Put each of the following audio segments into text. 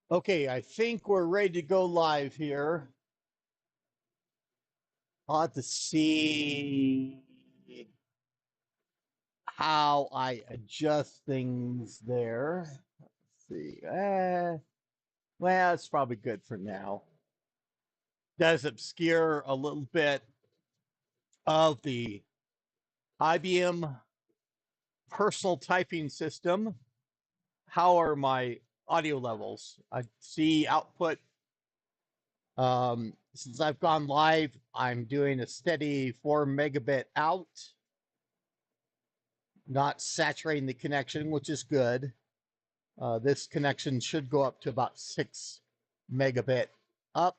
Okay, I think we're ready to go live here. I'll have to see how I adjust things there. Let's see. Well, it's probably good for now. Does obscure a little bit of the IBM personal typing system. How are my audio levels? I see output. Since I've gone live, I'm doing a steady 4 megabit out, not saturating the connection, which is good. This connection should go up to about 6 megabit up.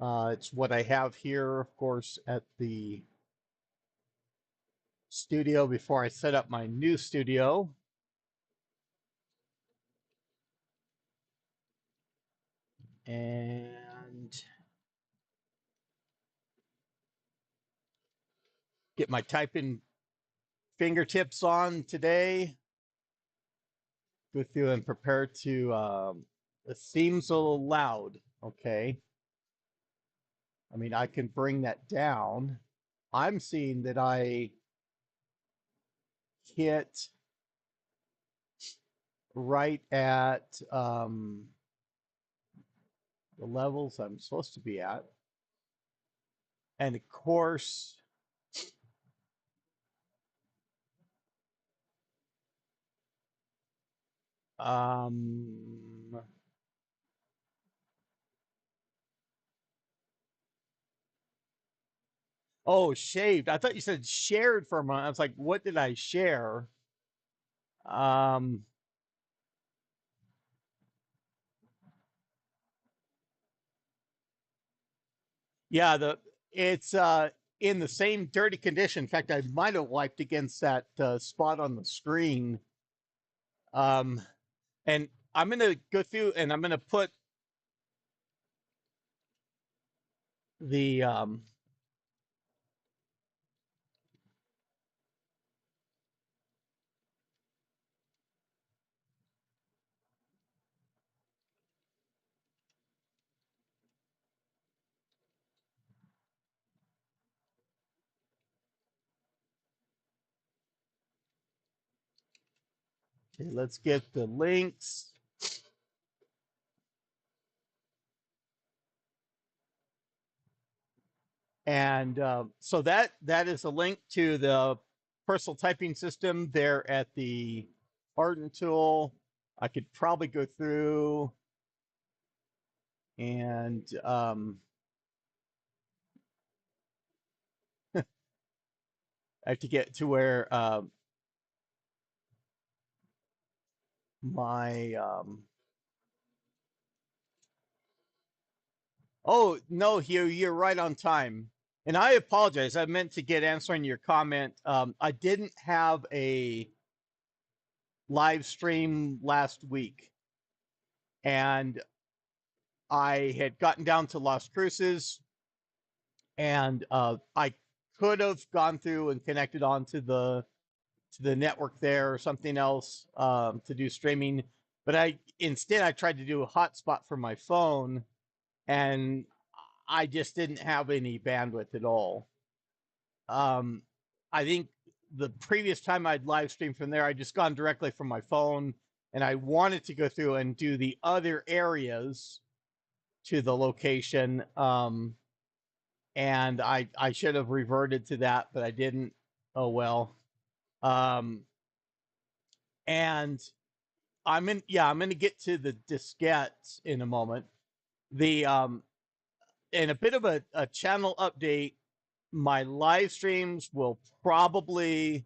It's what I have here, of course, at the studio before I set up my new studio. And get my typing fingertips on today. Go through and prepare to, it seems a little loud. Okay. I mean, I can bring that down. I'm seeing that I hit right at the levels I'm supposed to be at. And of course, um, oh, shaved. I thought you said shared for a moment. I was like, what did I share? Um, yeah, it's in the same dirty condition. In fact, I might have wiped against that spot on the screen. Um, and I'm going to go through and I'm going to put the okay, let's get the links. And so that is a link to the personal typing system there at the Arden tool. I could probably go through and I have to get to where my oh no, Hugh, you're right on time. And I apologize. I meant to get answering your comment. I didn't have a live stream last week, and I had gotten down to Las Cruces, and I could have gone through and connected onto the network there or something else to do streaming, but I tried to do a hotspot for my phone, and I just didn't have any bandwidth at all. Um, I think the previous time I'd live streamed from there, I'd just gone directly from my phone, and I wanted to go through and do the other areas to the location. And I should have reverted to that, but I didn't. Oh well. Um, and I'm going to get to the diskettes in a moment. The and a bit of a channel update. My live streams will probably,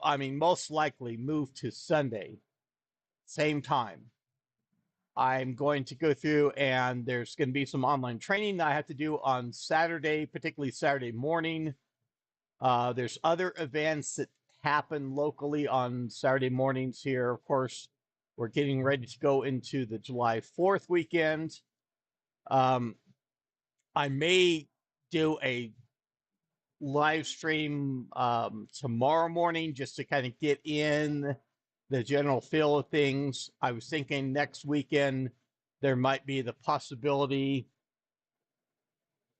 I mean, most likely move to Sunday, same time. I'm going to go through and there's going to be some online training that I have to do on Saturday, particularly Saturday morning. There's other events that happen locally on Saturday mornings here. Of course, we're getting ready to go into the July 4th weekend. Um, I may do a live stream tomorrow morning just to kind of get in the general feel of things. I was thinking next weekend there might be the possibility.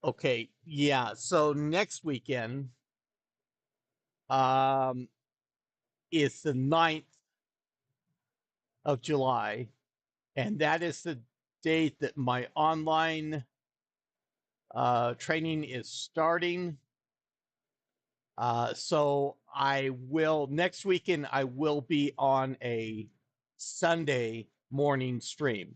Okay, yeah. So next weekend um, is the 9th of July, and that is the date that my online training is starting. So I will next weekend. I will be on a Sunday morning stream.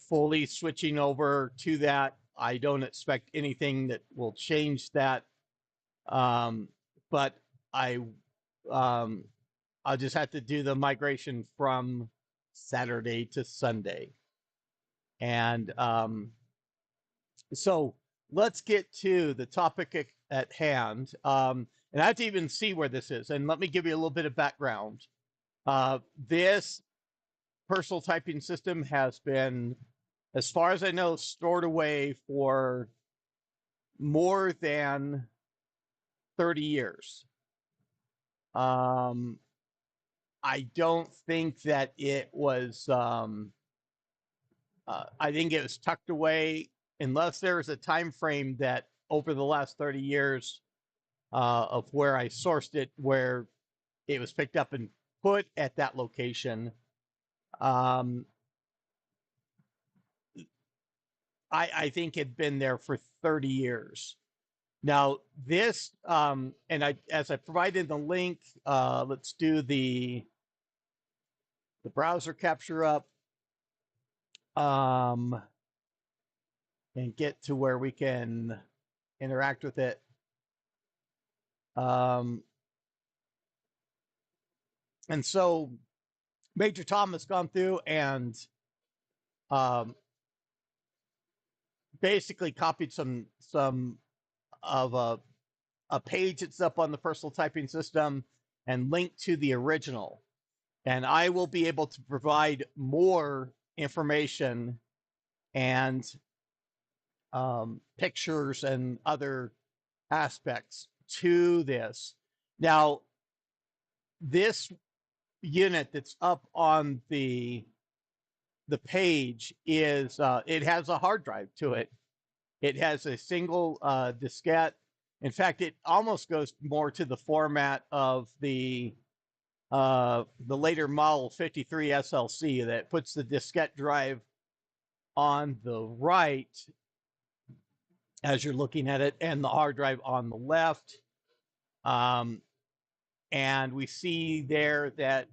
Fully switching over to that. I don't expect anything that will change that. But I, um, I'll just have to do the migration from Saturday to Sunday. And so let's get to the topic at hand. And I have to even see where this is. And let me give you a little bit of background. This personal typing system has been, as far as I know, stored away for more than 30 years. I don't think that it was, I think it was tucked away, unless there's a time frame that over the last 30 years of where I sourced it, where it was picked up and put at that location. I think had been there for 30 years. Now this, and as I provided the link, let's do the browser capture up, and get to where we can interact with it. And so Major Tom has gone through and basically copied some of a page that's up on the personal typing system and linked to the original. And I will be able to provide more information and pictures and other aspects to this. Now, this unit that's up on the page is it has a hard drive to it. It has a single diskette. In fact, it almost goes more to the format of the later model 53 SLC that puts the diskette drive on the right as you're looking at it, and the hard drive on the left. And we see there that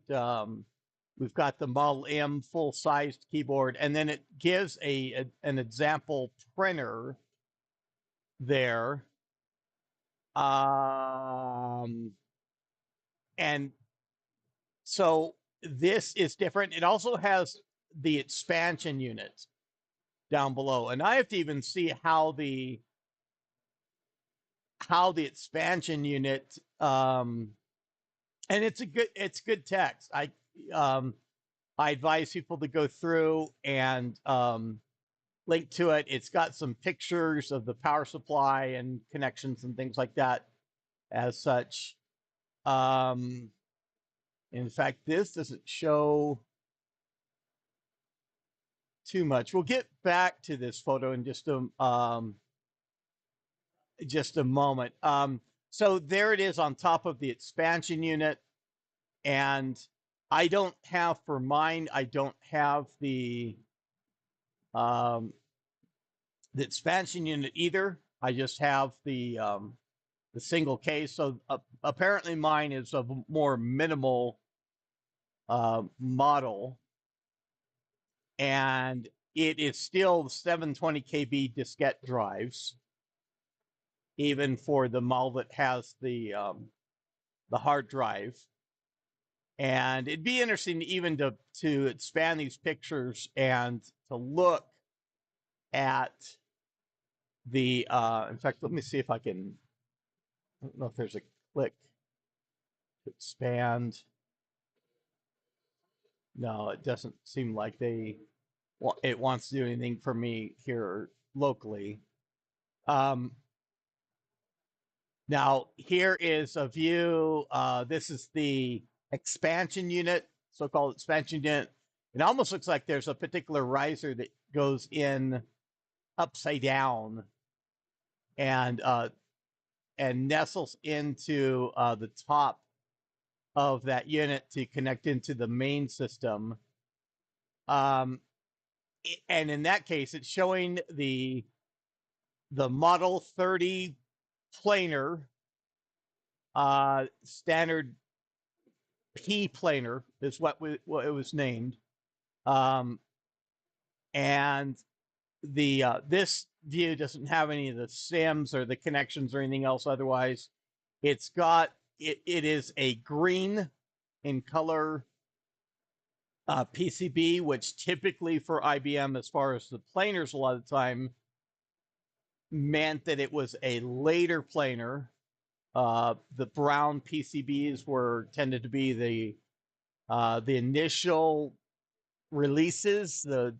we've got the Model M full-sized keyboard, and then it gives an example printer there. And so this is different. It also has the expansion unit down below, and I have to even see how the expansion unit, and it's good text. I advise people to go through and link to it. It's got some pictures of the power supply and connections and things like that as such. In fact, this doesn't show too much. We'll get back to this photo in just a moment. So there it is on top of the expansion unit. And I don't have, for mine, I don't have the expansion unit either. I just have the single case. So apparently mine is a more minimal model, and it is still 720 KB diskette drives, even for the model that has the hard drive. And it'd be interesting even to expand these pictures and to look at the, in fact, let me see if I can, I don't know if there's a click to expand. No, it doesn't seem like it wants to do anything for me here locally. Now, here is a view. This is the expansion unit, so-called expansion unit. It almost looks like there's a particular riser that goes in upside down and nestles into the top of that unit to connect into the main system. And in that case, it's showing the Model 30 planar, standard P planar is what it was named. And the this view doesn't have any of the sims or the connections or anything else otherwise. It's got it is a green in color PCB, which typically for IBM, as far as the planars, a lot of the time meant that it was a later planar. The brown PCBs were tended to be the initial releases that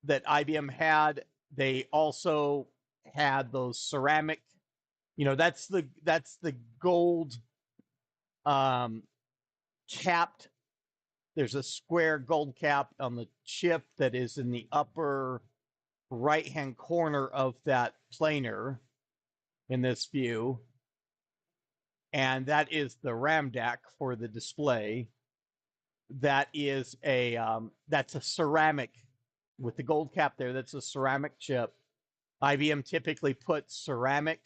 IBM had. They also had those ceramic, that's the gold capped. There's a square gold cap on the chip that is in the upper right hand corner of that planar in this view, and that is the RAM DAC for the display. That is that's a ceramic with the gold cap there. That's a ceramic chip. IBM typically puts ceramic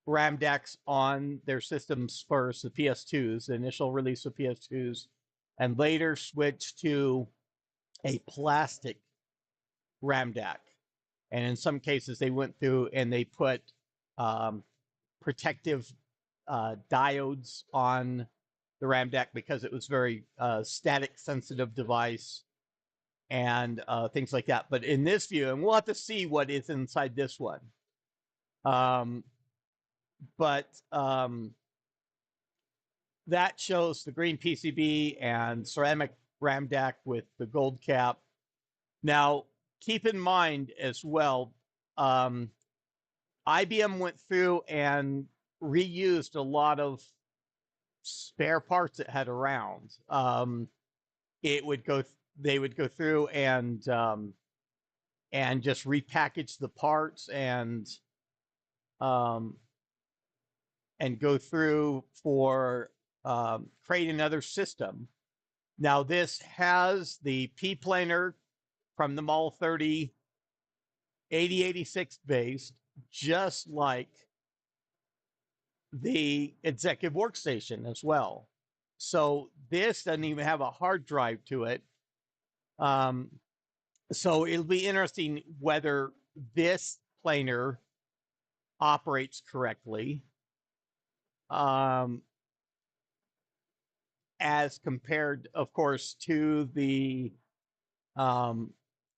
RAM DACs on their systems first, the PS2s, the initial release of PS2s, and later switch to a plastic RAM DAC. And in some cases, they went through and they put protective diodes on the RAM DAC because it was very static sensitive device and things like that. But in this view, and we'll have to see what is inside this one. But that shows the green PCB and ceramic RAM DAC with the gold cap. Now, keep in mind as well, IBM went through and reused a lot of spare parts it had around. They would go through and just repackage the parts and go through for create another system. Now this has the P planar from the Model 30 8086 based, just like the executive workstation as well. So this doesn't even have a hard drive to it. So it'll be interesting whether this planar operates correctly as compared, of course, to the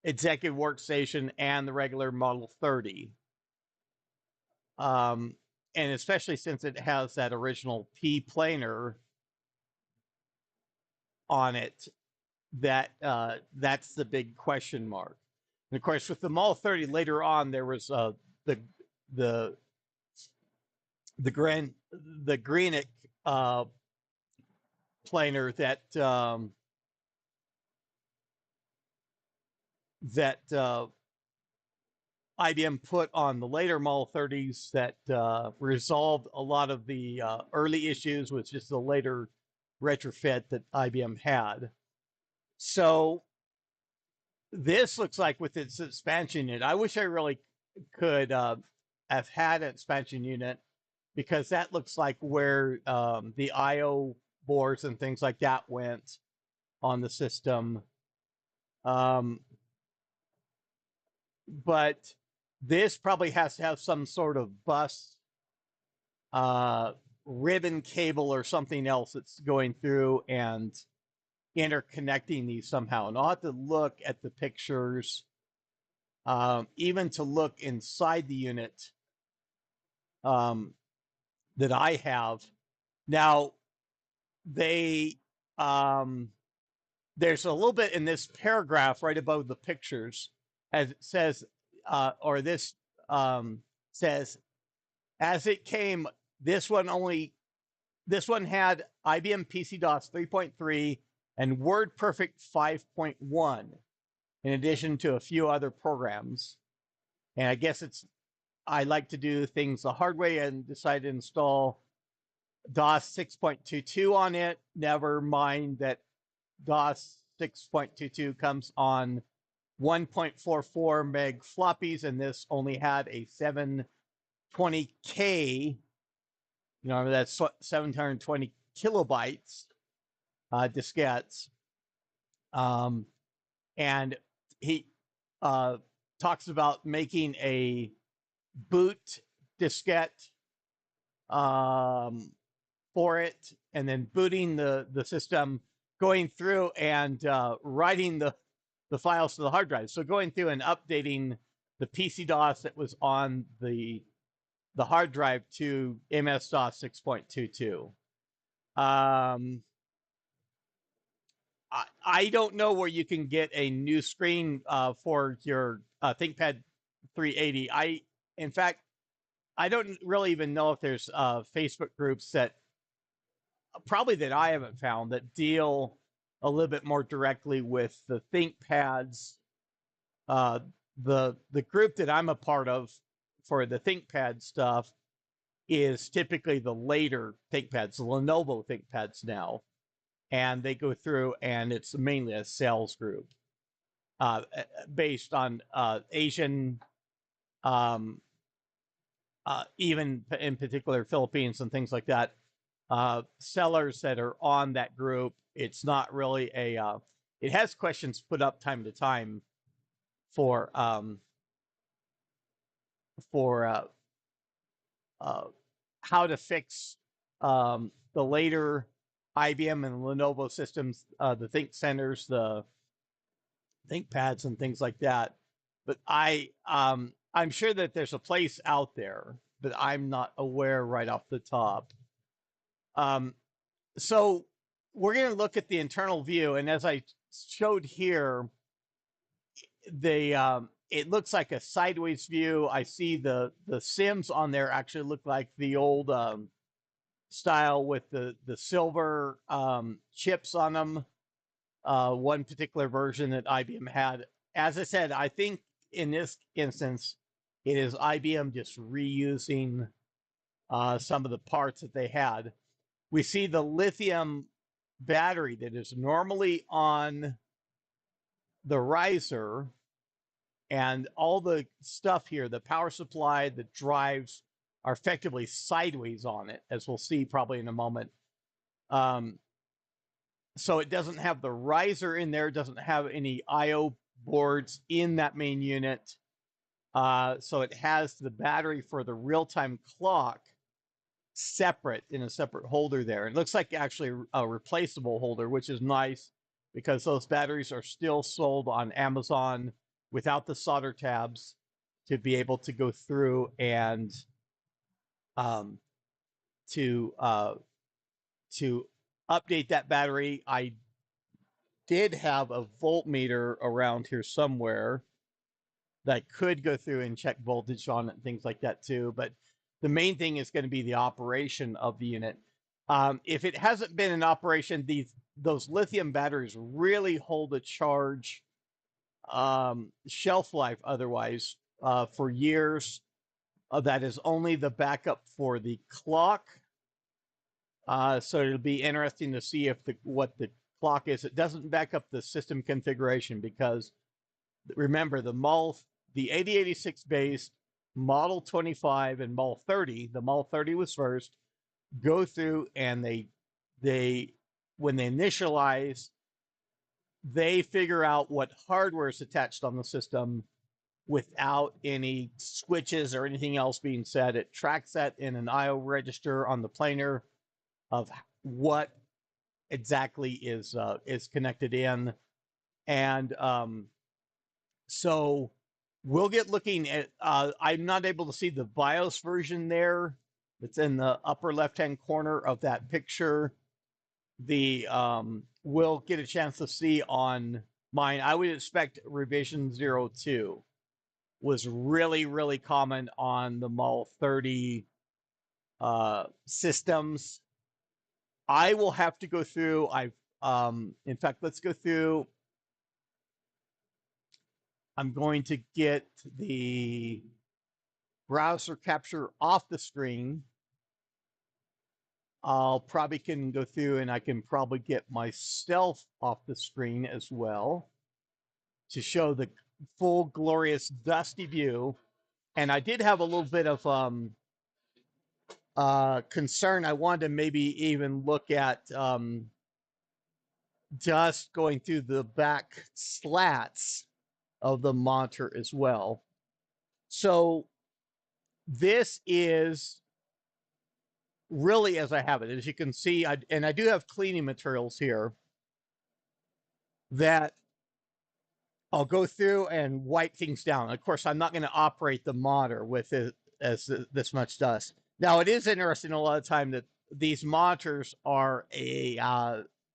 executive workstation and the regular Model 30. And especially since it has that original P planar on it, that's the big question mark. And of course, with the Model 30 later on, there was the Greenic planar that IBM put on the later Model 30s that resolved a lot of the early issues with just the later retrofit that IBM had. So this looks like with its expansion unit, I wish I really could have had an expansion unit, because that looks like where the IO boards and things like that went on the system. But this probably has to have some sort of bus ribbon cable or something else that's going through and interconnecting these somehow. And I'll have to look at the pictures, even to look inside the unit that I have. Now, there's a little bit in this paragraph right above the pictures, as it says, says, as it came, this one only This one had IBM PC-DOS 3.3 and WordPerfect 5.1, in addition to a few other programs. And I guess I like to do things the hard way and decide to install DOS 6.22 on it. Never mind that DOS 6.22 comes on 1.44 meg floppies, and this only had a 720K, that's 720 kilobytes diskettes. And he talks about making a boot diskette for it, and then booting the system, going through and writing the files to the hard drive. So going through and updating the PC-DOS that was on the hard drive to MS-DOS 6.22. I don't know where you can get a new screen for your ThinkPad 380. In fact, I don't really even know if there's Facebook groups that I haven't found that deal a little bit more directly with the ThinkPads. The group that I'm a part of for the ThinkPad stuff is typically the later ThinkPads, the Lenovo ThinkPads now, and they go through, and it's mainly a sales group based on Asian, even in particular Philippines and things like that. Sellers that are on that group. It's not really it has questions put up time to time for how to fix the later IBM and Lenovo systems, the Think Centers, the ThinkPads, and things like that. But I'm sure that there's a place out there, but I'm not aware right off the top. So we're going to look at the internal view, and as I showed here, it looks like a sideways view. I see the Sims on there actually look like the old style with the silver chips on them. One particular version that IBM had. As I said, I think in this instance, it is IBM just reusing some of the parts that they had. We see the lithium battery that is normally on the riser, and all the stuff here, the power supply, the drives, are effectively sideways on it, as we'll see probably in a moment. So it doesn't have the riser in there, doesn't have any I/O boards in that main unit. So it has the battery for the real-time clock separate in a separate holder there. It looks like actually a replaceable holder, which is nice because those batteries are still sold on Amazon without the solder tabs to be able to go through and to update that battery. I did have a voltmeter around here somewhere that I could go through and check voltage on it and things like that too. But the main thing is going to be the operation of the unit. If it hasn't been in operation, those lithium batteries really hold a charge shelf life otherwise for years. That is only the backup for the clock. So it'll be interesting to see what the clock is. It doesn't back up the system configuration because remember the 8086 based Model 25 and Model 30, the Model 30 was first, go through and they when they initialize, they figure out what hardware is attached on the system without any switches or anything else being set. It tracks that in an IO register on the planar of what exactly is connected in. And so we'll get looking at, I'm not able to see the BIOS version there. It's in the upper left-hand corner of that picture. We'll get a chance to see on mine. I would expect revision 02 was really, really common on the Model 30 systems. I will have to go through. In fact, let's go through. I'm going to get the browser capture off the screen. I'll probably can go through and I can probably get myself off the screen as well to show the full glorious dusty view. And I did have a little bit of concern. I wanted to maybe even look at dust going through the back slats of the monitor as well. So this is really as I have it. As you can see, and I do have cleaning materials here that I'll go through and wipe things down. Of course, I'm not going to operate the monitor with it as this much dust. Now, it is interesting a lot of time that these monitors are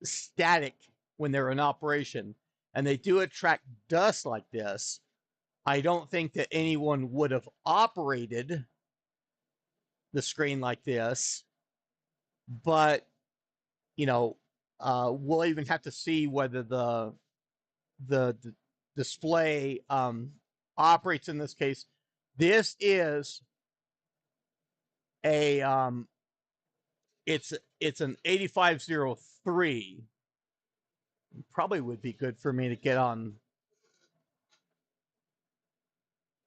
static when they're in operation, and they do attract dust like this. I don't think that anyone would have operated the screen like this, but we'll even have to see whether the display operates in this case. This is a it's an 8503. Probably would be good for me to get on.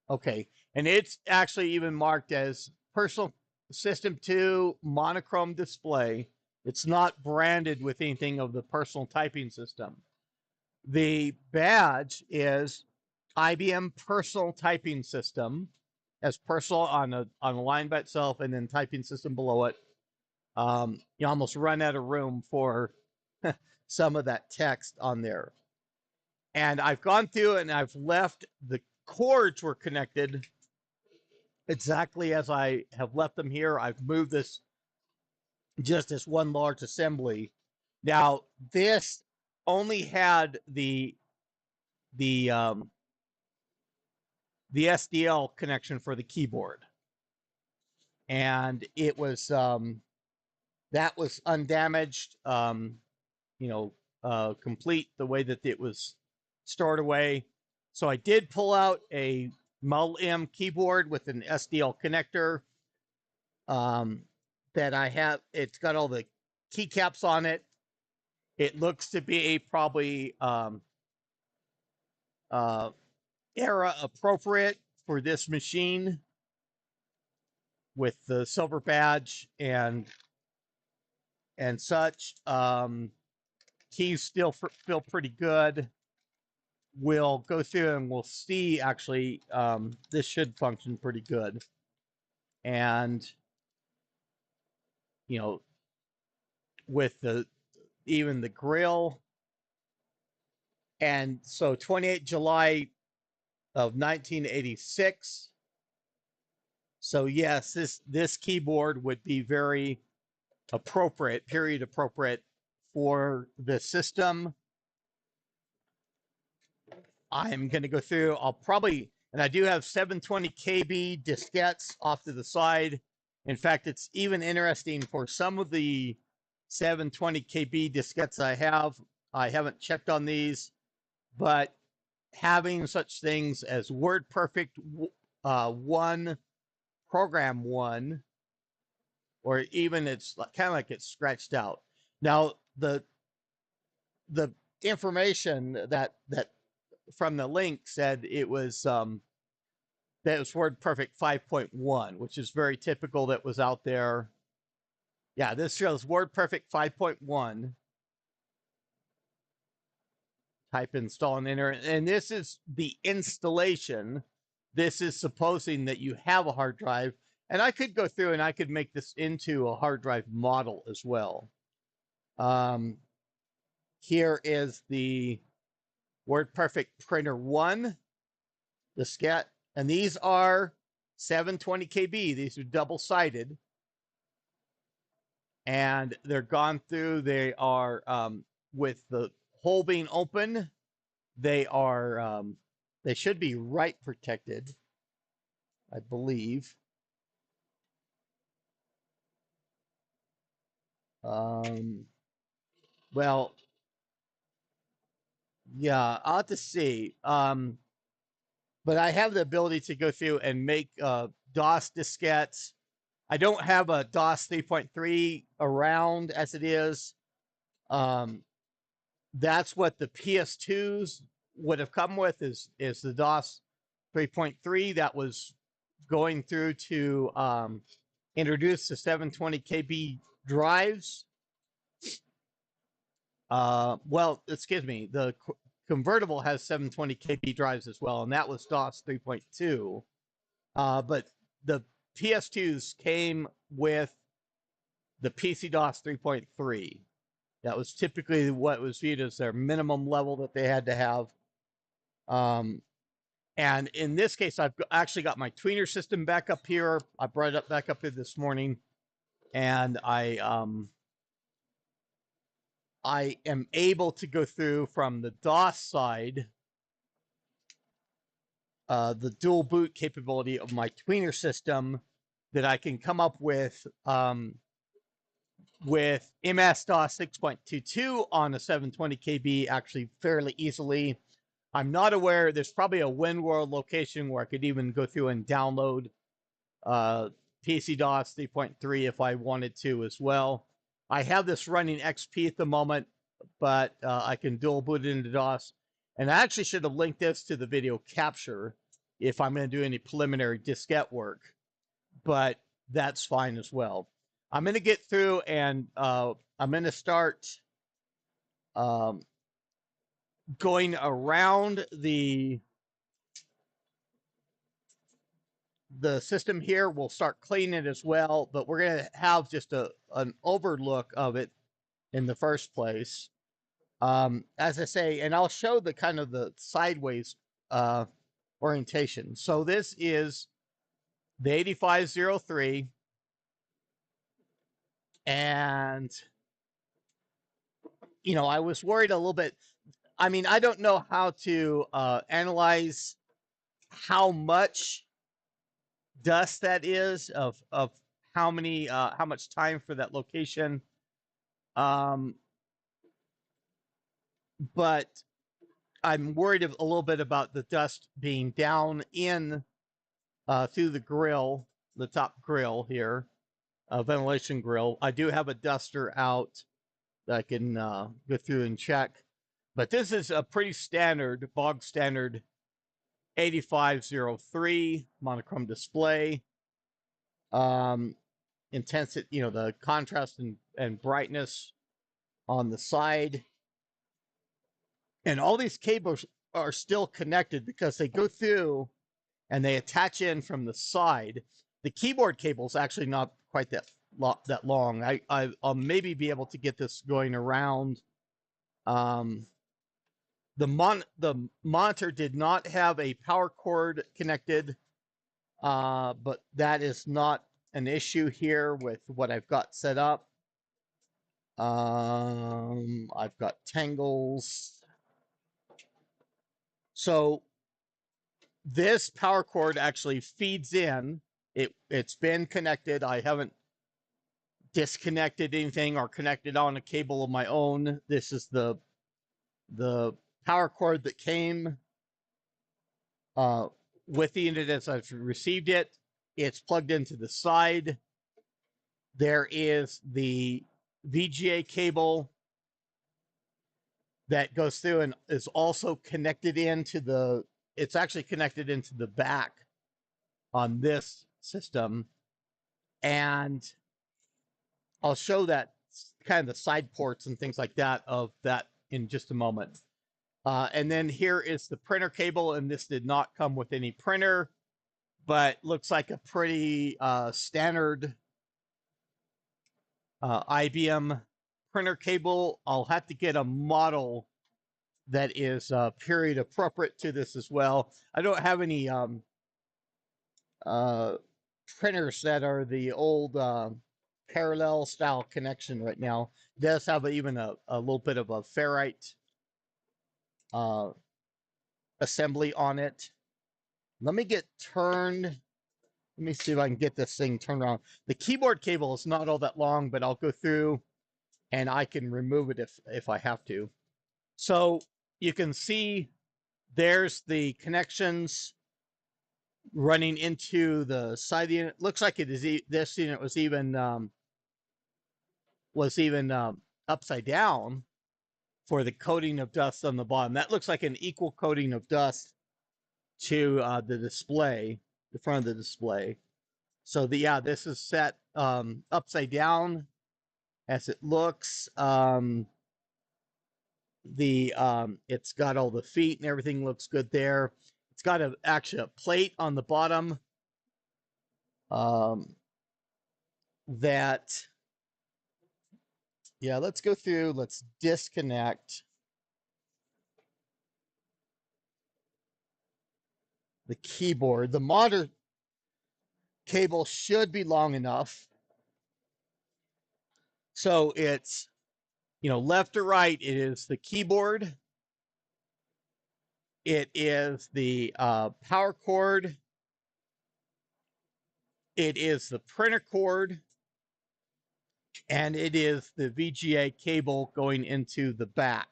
Okay, and it's actually even marked as Personal System 2 monochrome display. It's not branded with anything of the personal typing system. The badge is IBM Personal Typing System, as personal on a line by itself, and then typing system below it. You almost run out of room for some of that text on there. And I've gone through and I've left the cords were connected exactly as I have left them here. I've moved this just as one large assembly. Now, this only had the SDL connection for the keyboard, and it was that was undamaged, complete the way that it was stored away. So I did pull out a Model M keyboard with an SDL connector that I have. It's got all the keycaps on it. It looks to be probably era appropriate for this machine with the silver badge and such. Keys still feel pretty good. We'll go through and we'll see actually this should function pretty good. And with even the grill. And so 28 July of 1986. So yes, this keyboard would be very appropriate, period appropriate for the system. I'm going to go through, I'll probably, and I do have 720 KB diskettes off to the side. In fact, it's even interesting for some of the 720 KB diskettes I haven't checked on these, but having such things as WordPerfect 1, Program 1, or even it's kind of like it's scratched out. Now, the information that from the link said it was that it was WordPerfect 5.1, which is very typical that was out there. Yeah, this shows WordPerfect 5.1. Type install and enter, and this is the installation. This is supposing that you have a hard drive, and I could go through and I could make this into a hard drive model as well. Here is the WordPerfect Printer 1 diskette, and these are 720 KB. These are double-sided, and they're gone through. They are with the hole being open. They are they should be write protected, I believe. Well, yeah, I'll have to see. But I have the ability to go through and make DOS diskettes. I don't have a DOS 3.3 around as it is. Um, that's what the PS2s would have come with is the DOS 3.3 that was going through to introduce the 720 KB drives. Well, excuse me, the convertible has 720 KB drives as well, and that was DOS 3.2. But the PS2s came with the PC DOS 3.3. That was typically what was viewed as their minimum level that they had to have. And in this case, I've actually got my tweener system back up here. I brought it up back up here this morning, and I am able to go through from the DOS side, the dual boot capability of my tweener system that I can come up with MS-DOS 6.22 on a 720 KB actually fairly easily. I'm not aware, there's probably a WinWorld location where I could even go through and download PC-DOS 3.3 if I wanted to as well. I have this running XP at the moment, but I can dual boot it into DOS. And I actually should have linked this to the video capture if I'm going to do any preliminary diskette work, but that's fine as well. I'm going to get through and I'm going to start going around the system here. We'll start cleaning it as well, but we're going to have just an overlook of it in the first place. As I say, and I'll show the kind of the sideways orientation. So this is the 8503, and you know, I was worried a little bit. I mean, I don't know how to analyze how much dust that is of how many how much time for that location. But I'm worried a little bit about the dust being down in through the grill, the top grill here, ventilation grill. I do have a duster out that I can go through and check. But this is a pretty standard, bog standard 8503 monochrome display. Intensity, you know, the contrast and brightness on the side. And all these cables are still connected because they go through and they attach in from the side. The keyboard cable is actually not quite that long. I'll maybe be able to get this going around. The monitor did not have a power cord connected, but that is not an issue here with what I've got set up. I've got tangles. So this power cord actually feeds in. It's been connected. I haven't disconnected anything or connected on a cable of my own. This is the power cord that came with the unit as I've received it. It's plugged into the side. There is the VGA cable that goes through and is also connected into the, it's actually connected into the back on this system. And I'll show that kind of the side ports and things like that of that in just a moment. And then here is the printer cable, and this did not come with any printer, but looks like a pretty standard IBM printer cable. I'll have to get a model that is period appropriate to this as well. I don't have any printers that are the old parallel style connection right now. It does have even a little bit of a ferrite assembly on it. Let me get turned. Let me see if I can get this thing turned around. The keyboard cable is not all that long, but I'll go through and I can remove it if I have to. So you can see there's the connections running into the side of the unit. Looks like it is this unit was even upside down for the coating of dust on the bottom. That looks like an equal coating of dust to the display, the front of the display. So this is set upside down as it looks. It's got all the feet and everything looks good there. It's got actually a plate on the bottom that let's go through. Let's disconnect the keyboard. The monitor cable should be long enough. So it's, left to right, it is the keyboard. It is the power cord. It is the printer cord. And it is the VGA cable going into the back.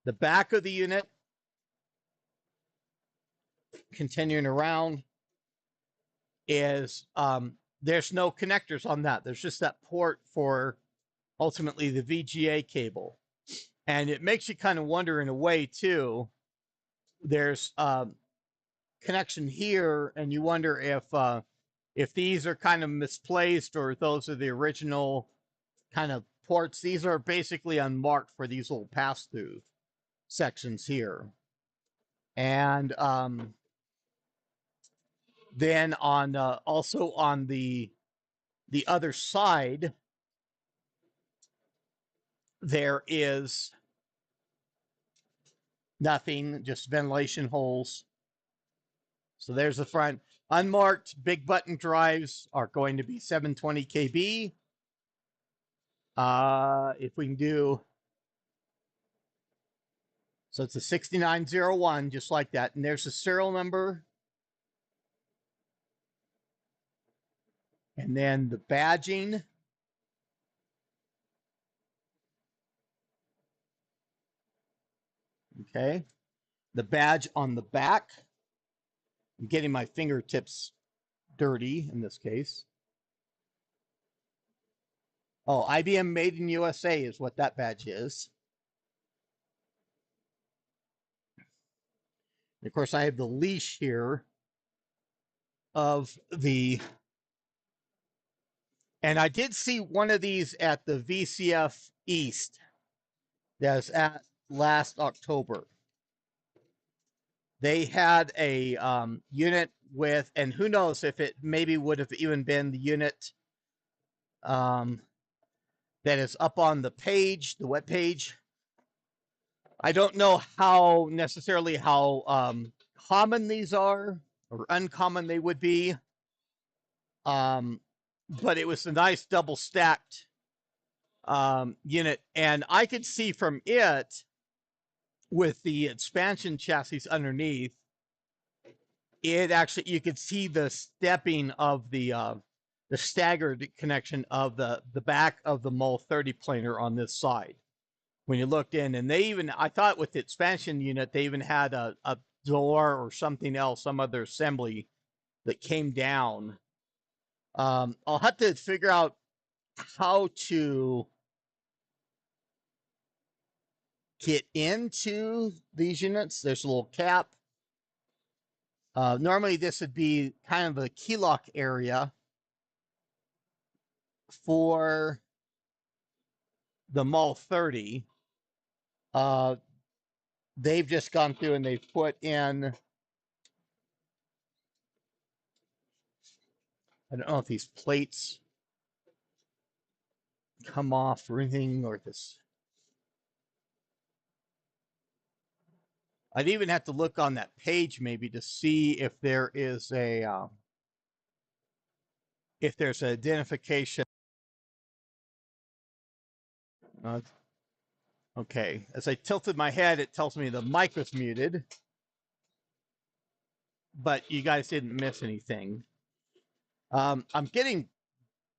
The back of the unit, continuing around, is there's no connectors on that. There's just that port for ultimately the VGA cable. And it makes you kind of wonder in a way too. There's connection here, and you wonder if these are kind of misplaced or those are the original kind of ports. These are basically unmarked for these little pass-through sections here. And then on also on the other side, there is nothing, just ventilation holes. So there's the front. Unmarked big button drives are going to be 720 KB. If we can do, so it's a 6901, just like that. And there's the serial number. And then the badging. Okay. The badge on the back. I'm getting my fingertips dirty in this case. Oh, IBM Made in USA is what that badge is. And of course, I have the leash here of the, and I did see one of these at the VCF East that's at last October. They had a unit with, and who knows if it maybe would have even been the unit that is up on the page, the web page. I don't know how necessarily how common these are or uncommon they would be. But it was a nice double stacked unit, and I could see from it with the expansion chassis underneath, it actually, you could see the stepping of the staggered connection of the back of the MUL 30 planer on this side. When you looked in, and they even, I thought with the expansion unit, they even had a door or something else, some other assembly that came down. I'll have to figure out how to get into these units. There's a little cap. Normally this would be kind of a key lock area for the MUL 30. They've just gone through and they've put in, I don't know if these plates come off or anything, or this. I'd even have to look on that page maybe to see if there is a if there's an identification. Okay, as I tilted my head, it tells me the mic was muted, but you guys didn't miss anything. I'm getting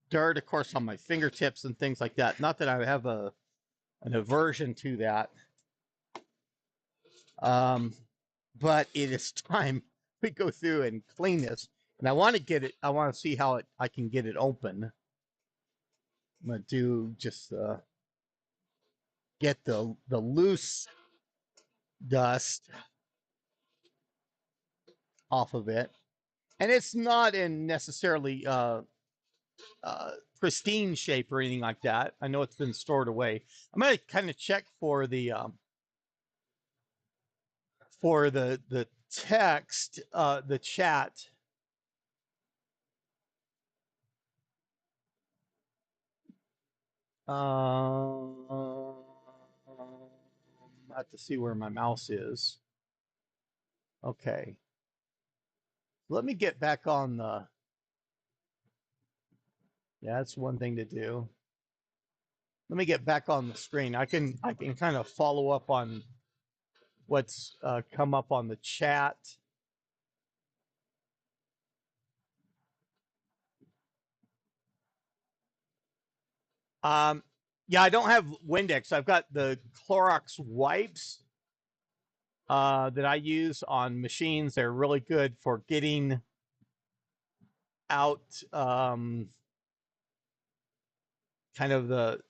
dirt, of course, on my fingertips and things like that. Not that I have an aversion to that, um, but it is time we go through and clean this. And I want to get it. I want to see how I can get it open. I'm gonna do just get the loose dust off of it, and it's not in necessarily pristine shape or anything like that. I know it's been stored away. I'm gonna kind of check for the text, the chat. I have to see where my mouse is. Okay, let me get back on the. Yeah, that's one thing to do. Let me get back on the screen. I can kind of follow up on what's come up on the chat. Um, yeah, I don't have Windex. I've got the Clorox wipes that I use on machines. They're really good for getting out kind of the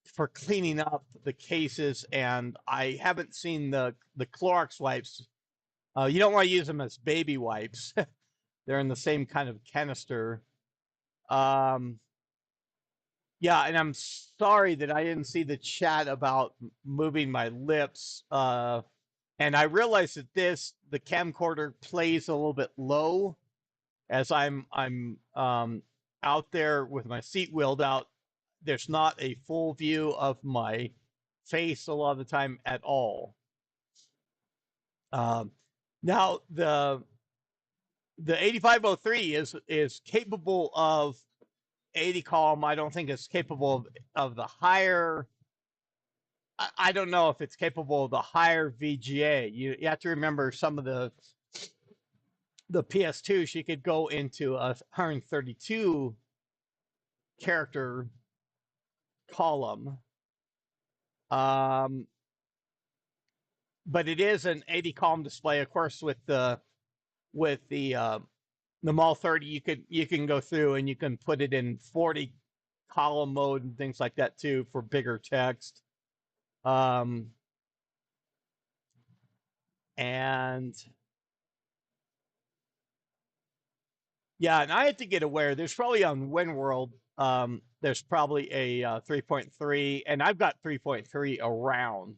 for cleaning up the cases. And I haven't seen the Clorox wipes. You don't want to use them as baby wipes. They're in the same kind of canister. Um, yeah, and I'm sorry that I didn't see the chat about moving my lips. And I realize that the camcorder plays a little bit low as I'm out there with my seat wheeled out. There's not a full view of my face a lot of the time at all. Um, now the 8503 is capable of 80 column. I don't think it's capable of the higher. I don't know if it's capable of the higher VGA. You have to remember some of the PS2. She could go into a 132 character column. Um, but it is an 80 column display, of course, with the Mall 30. You can go through and you can put it in 40 column mode and things like that too for bigger text. And yeah, and I had to get aware. There's probably on WinWorld. There's probably a 3.3, and I've got 3.3 around.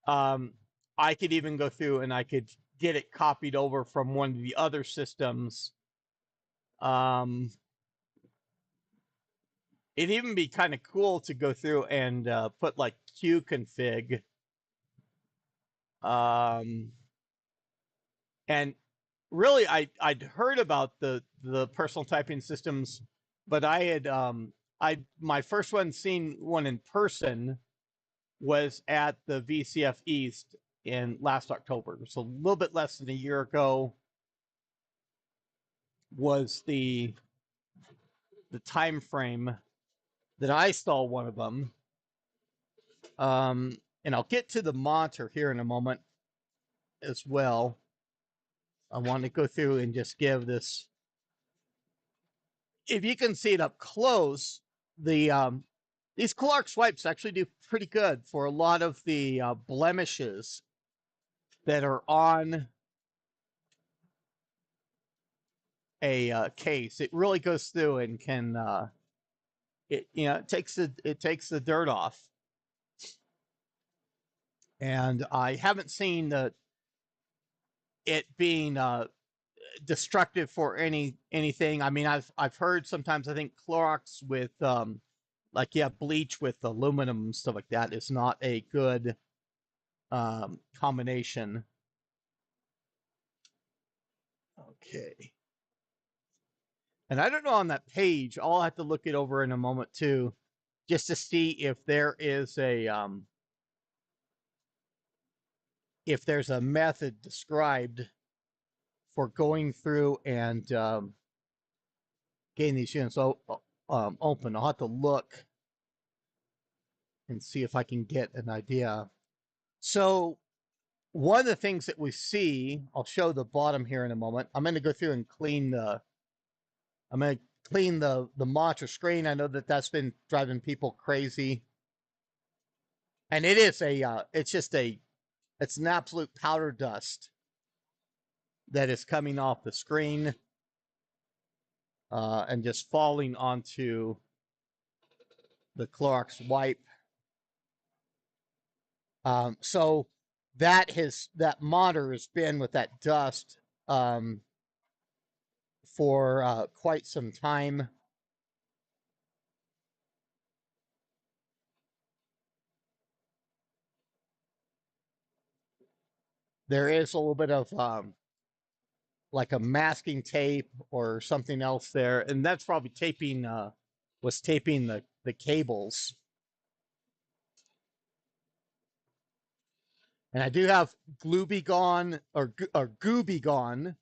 Um, I could even go through and I could get it copied over from one of the other systems. It'd even be kind of cool to go through and put like qconfig. And really, I'd heard about the personal typing systems, but I had my first one seen one in person was at the VCF East in last October. So a little bit less than a year ago was the time frame that I saw one of them. And I'll get to the monitor here in a moment as well. I want to go through and just give this. If you can see it up close, these Clorox wipes actually do pretty good for a lot of the blemishes that are on a case. It really goes through and can it takes the dirt off. And I haven't seen it being destructive for anything. I mean, I've heard sometimes. I think Clorox with bleach with aluminum and stuff like that is not a good combination. Okay. And I don't know on that page. I'll have to look it over in a moment too, just to see if there is if there's a method described for going through and getting these units. So open. I'll have to look and see if I can get an idea. So one of the things that we see, I'll show the bottom here in a moment. I'm going to go through and clean the monitor screen. I know that that's been driving people crazy, and it is it's an absolute powder dust that is coming off the screen and just falling onto the Clorox wipe. So that monitor has been with that dust for quite some time. There is a little bit of like a masking tape or something else there, and that's probably taping the cables. And I do have Glooby Gone or Gooby Gone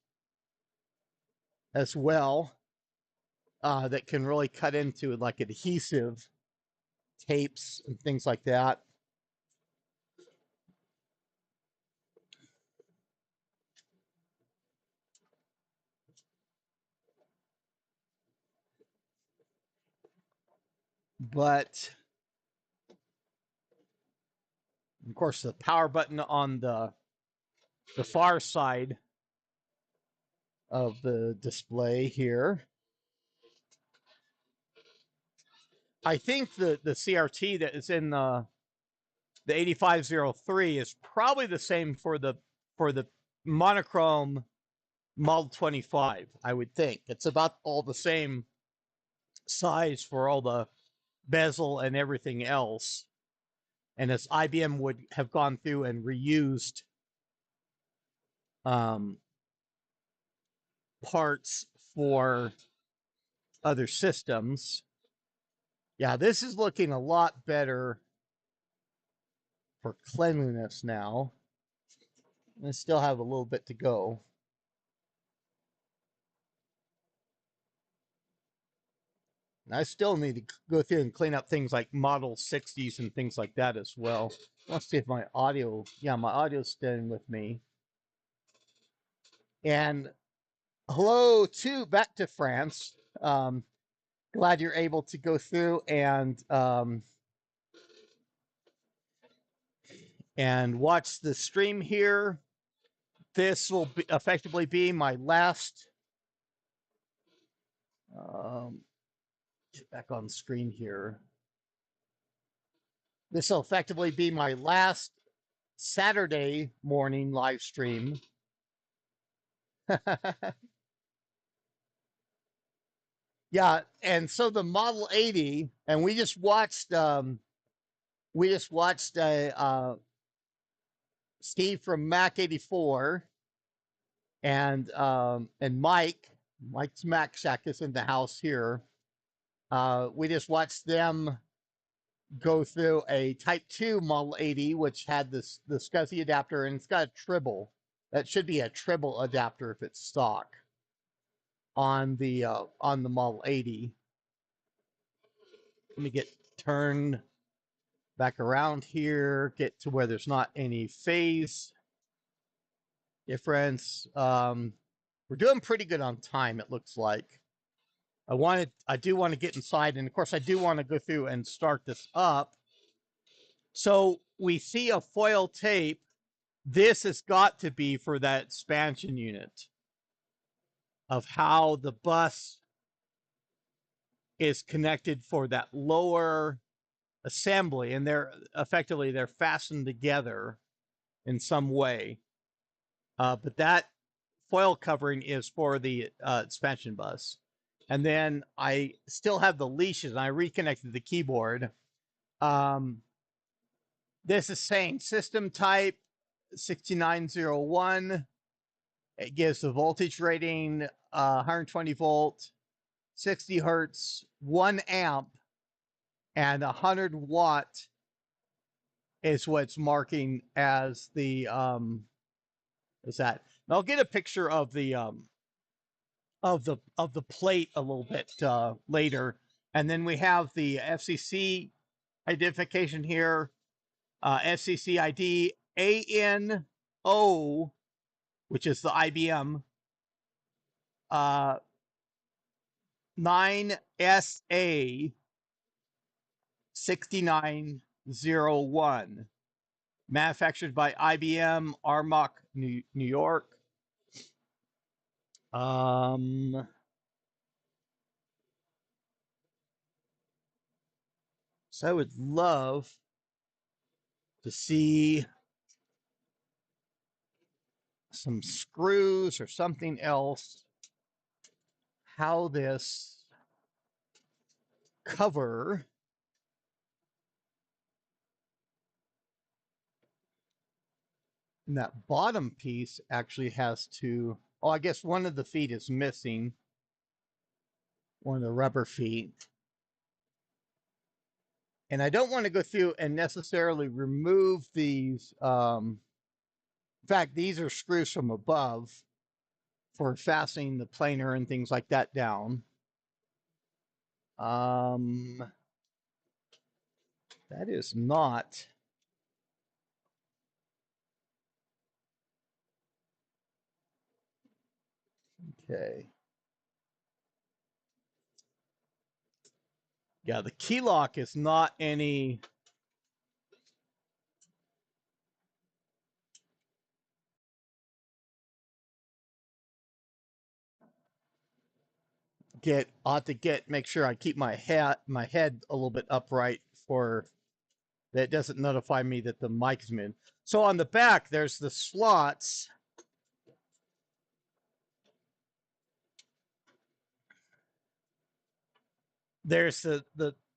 as well that can really cut into like adhesive tapes and things like that. But of course, the power button on the far side of the display here. I think the CRT that is in the 8503 is probably the same for the monochrome Model 25. I would think it's about all the same size for all the bezel and everything else. And as IBM would have gone through and reused parts for other systems. Yeah, this is looking a lot better for cleanliness now. I still have a little bit to go. I still need to go through and clean up things like Model 60s and things like that as well. Let's see if my audio's staying with me. And hello back to France. Glad you're able to go through and watch the stream here. This will effectively be my last. Get back on screen here. This will effectively be my last Saturday morning live stream. Yeah, and so the Model 80, and we just watched Steve from Mac 84 and Mike's Mac Shack is in the house here. We just watched them go through a Type 2 Model 80, which had the SCSI adapter, and it's got a Tribble. That should be a Tribble adapter if it's stock on the Model 80. Let me get turned back around here, get to where there's not any phase difference. We're doing pretty good on time, it looks like. I do want to get inside, and of course I do want to go through and start this up. So we see a foil tape. This has got to be for that expansion unit of how the bus is connected for that lower assembly, and they're fastened together in some way. But that foil covering is for the expansion bus. And then I still have the leashes, and I reconnected the keyboard. This is saying system type 6901. It gives the voltage rating 120 volt, 60 hertz, 1 amp, and 100 watt is what's marking as the is that. And I'll get a picture of the plate a little bit later. And then we have the FCC identification here, FCC ID ANO, which is the IBM 9SA 6901, manufactured by IBM, Armonk, New York. So I would love to see some screws or something else, how this cover and that bottom piece actually has to, oh, I guess one of the feet is missing, one of the rubber feet. And I don't want to go through and necessarily remove these. In fact, these are screws from above for fastening the planer and things like that down. That is not. Okay. Yeah, the key lock is not any. Make sure I keep my head a little bit upright for that doesn't notify me that the mic is in. So on the back, there's the slots. There's the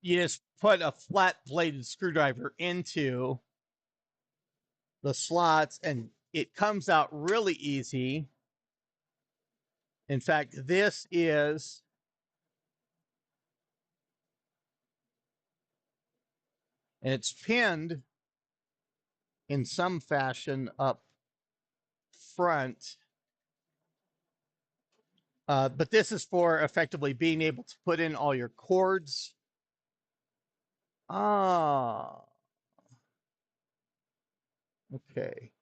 you just put a flat bladed screwdriver into the slots and it comes out really easy. In fact, this is and it's pinned in some fashion up front. But this is for effectively being able to put in all your cords. Ah, okay.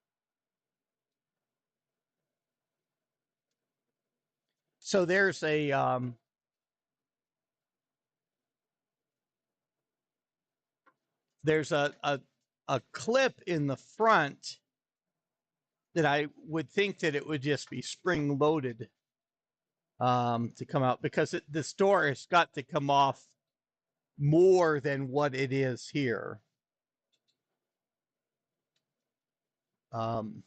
So there's a clip in the front that I would think that it would just be spring loaded to come out because this door has got to come off more than what it is here. And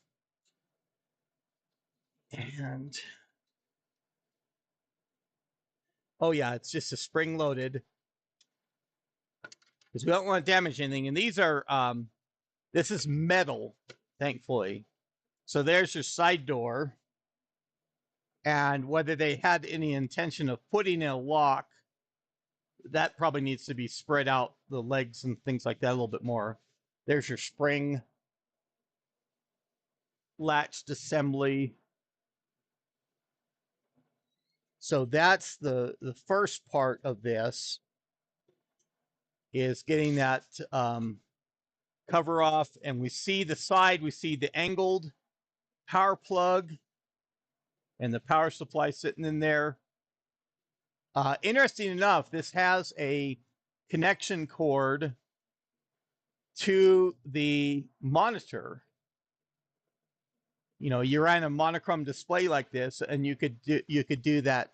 oh yeah, it's just a spring loaded because we don't want to damage anything. And these are this is metal, thankfully. So there's your side door. And whether they had any intention of putting in a lock, that probably needs to be spread out, the legs and things like that a little bit more. There's your spring latched assembly. So that's the first part of this is getting that cover off. And we see the side, we see the angled power plug and the power supply sitting in there. Interesting enough, this has a connection cord to the monitor. You know, you're on a monochrome display like this, and you could do that.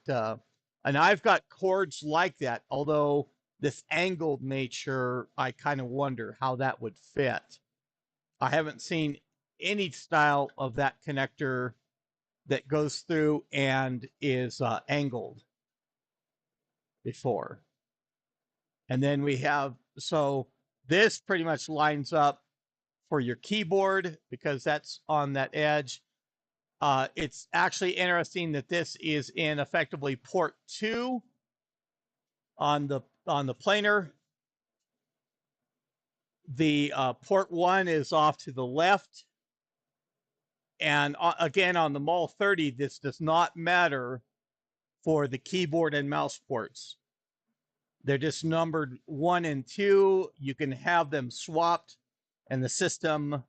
And I've got cords like that, although this angled nature, I kind of wonder how that would fit. I haven't seen any style of that connector that goes through and is angled before. And then we have, so this pretty much lines up for your keyboard because that's on that edge. It's actually interesting that this is in effectively port 2 on the planer. The port 1 is off to the left. And again, on the MAL 30, this does not matter for the keyboard and mouse ports. They're just numbered 1 and 2. You can have them swapped, and the system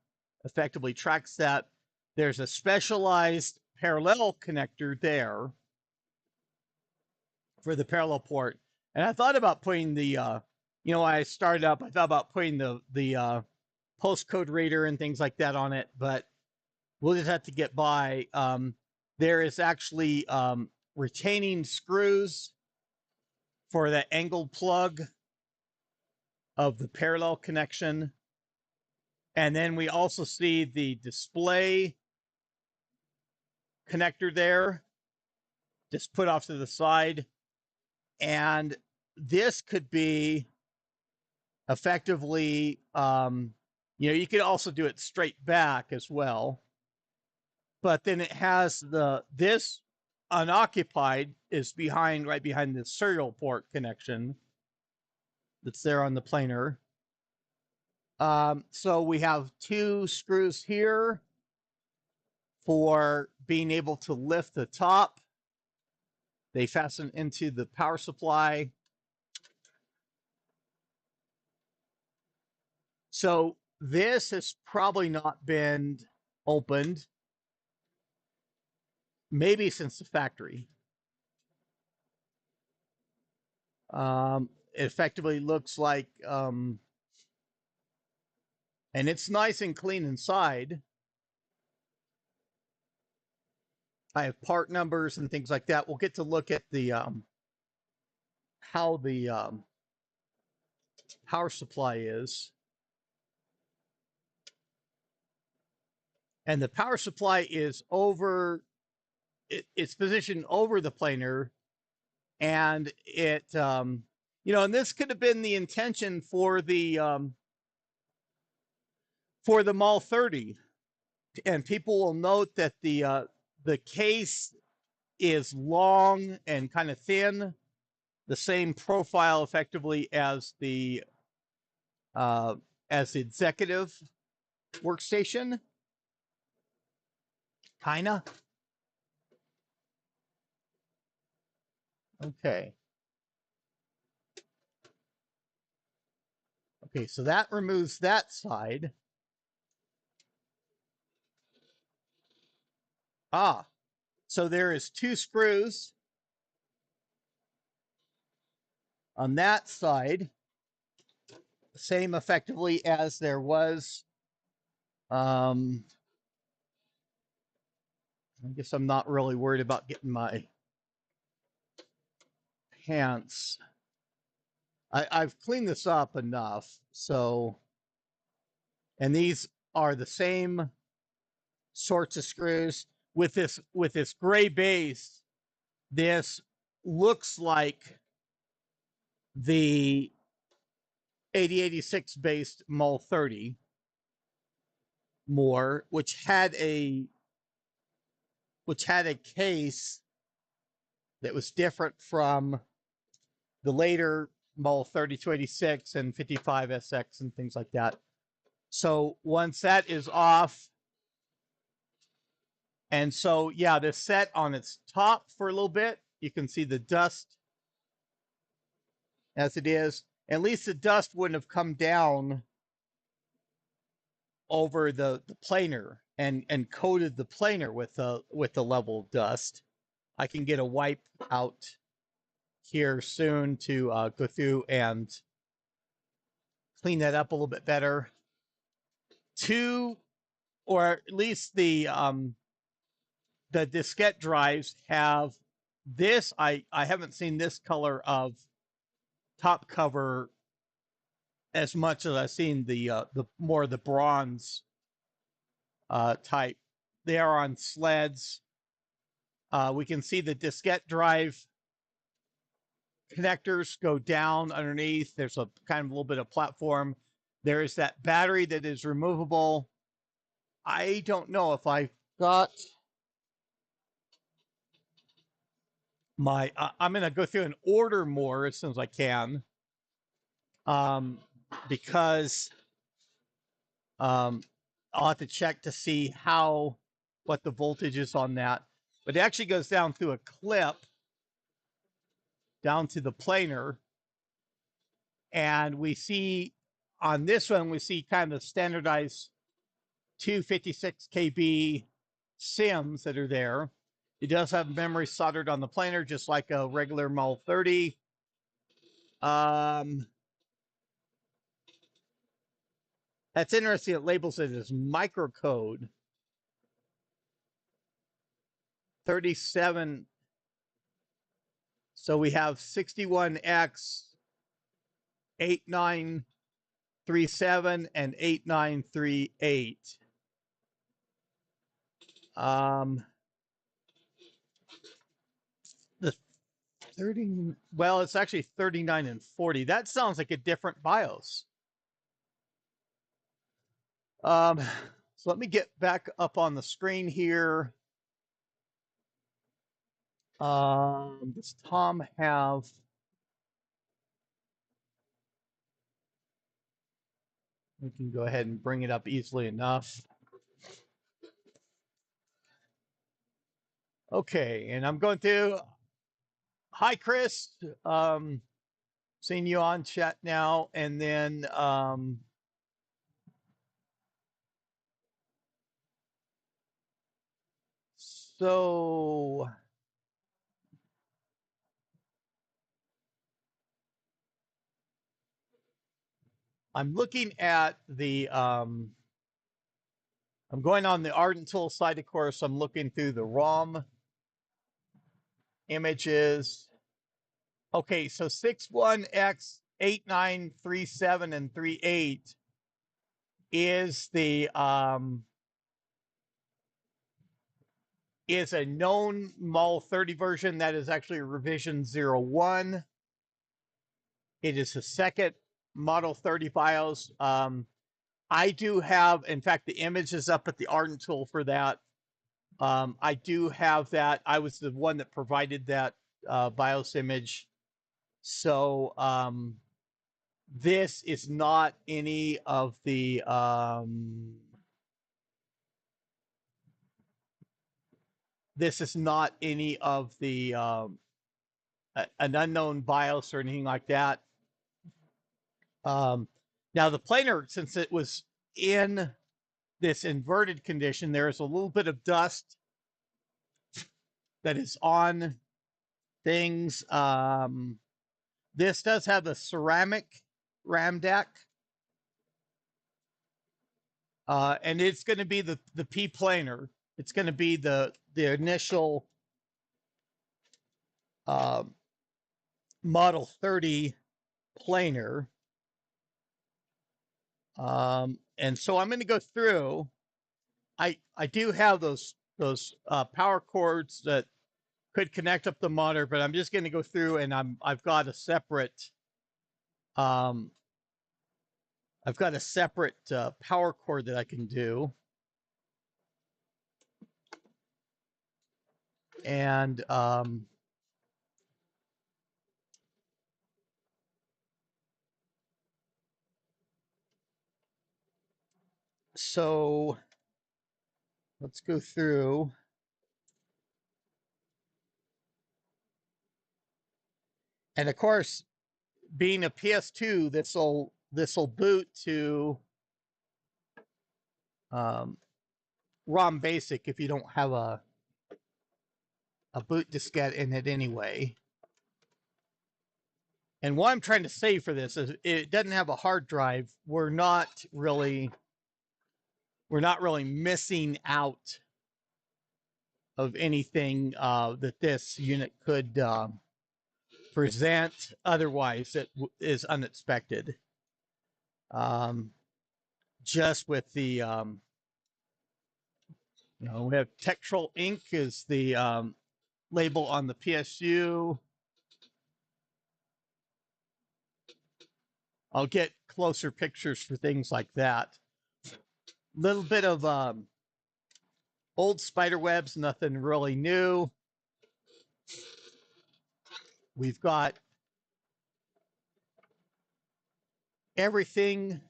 effectively tracks that. There's a specialized parallel connector there for the parallel port. And I thought about putting the, when I started up, I thought about putting the postcode reader and things like that on it, but we'll just have to get by. There is actually retaining screws for the angled plug of the parallel connection. And then we also see the display connector there, just put off to the side. And this could be effectively, you could also do it straight back as well. But then it has this unoccupied is right behind the serial port connection that's there on the planer. So we have 2 screws here for being able to lift the top. They fasten into the power supply. So this has probably not been opened, maybe since the factory. It effectively looks like, and it's nice and clean inside. I have part numbers and things like that. We'll get to look at the how the power supply is. And the power supply is it's positioned over the planer, and it, and this could have been the intention for the Mall 30. And people will note that the case is long and kind of thin, the same profile effectively as the executive workstation, kinda. Okay. Okay, so that removes that side. So there is 2 screws on that side, same effectively as there was. I guess I'm not really worried about getting my pants. I've cleaned this up enough, so, and these are the same sorts of screws with this gray base. This looks like the 8086 based Mol 30 more, which had a case that was different from the later Mol 3286 and 55SX and things like that. So once that is off, and so yeah, this set on its top for a little bit, you can see the dust as it is. At least the dust wouldn't have come down over the planer and coated the planer with the level of dust. I can get a wipe out here soon to go through and clean that up a little bit better. Or at least the diskette drives have this. I haven't seen this color of top cover as much as I've seen the more the bronze type. They are on sleds. We can see the diskette drive connectors go down underneath. There's a kind of a little bit of platform. There is that battery that is removable. I don't know if I've got my, I'm going to go through and order more as soon as I can, because I'll have to check to see what the voltage is on that. But it actually goes down through a clip down to the planer. And we see on this one, we see kind of standardized 256 KB SIMs that are there. It does have memory soldered on the planar, just like a regular Model 30. That's interesting. It labels it as microcode 37. So we have 61X 8937 and 8938. The 30, well, it's actually 39 and 40. That sounds like a different BIOS. So let me get back up on the screen here. Does Tom have? We can go ahead and bring it up easily enough. Okay, and I'm going to. Hi, Chris. Seeing you on chat now, and then so I'm looking at the I'm going on the Ardent Tool site, of course. I'm looking through the ROM images. Okay, so 61X 8937 and 38 is the is a known Model 30 version that is actually revision 01. It is the second Model 30 BIOS. I do have, in fact, the image is up at the Ardent Tool for that. I do have that. I was the one that provided that BIOS image. So this is not any of the this is not any of the an unknown BIOS or anything like that. Now the planar, since it was in this inverted condition, there is a little bit of dust that is on things. This does have a ceramic RAM deck. And it's going to be the P planar. It's going to be the initial Model 30 planar. And so I'm going to go through. I do have those power cords that could connect up the monitor, but I'm just going to go through and I've got a separate power cord that I can do. And so let's go through. And of course, being a PS2, this will boot to ROM Basic if you don't have a boot diskette in it anyway. And what I'm trying to say for this is it doesn't have a hard drive. We're not really missing out of anything that this unit could present otherwise that is unexpected. Just with the we have Tektrol Inc. is the label on the PSU. I'll get closer pictures for things like that. Little bit of old spider webs, nothing really new. We've got everything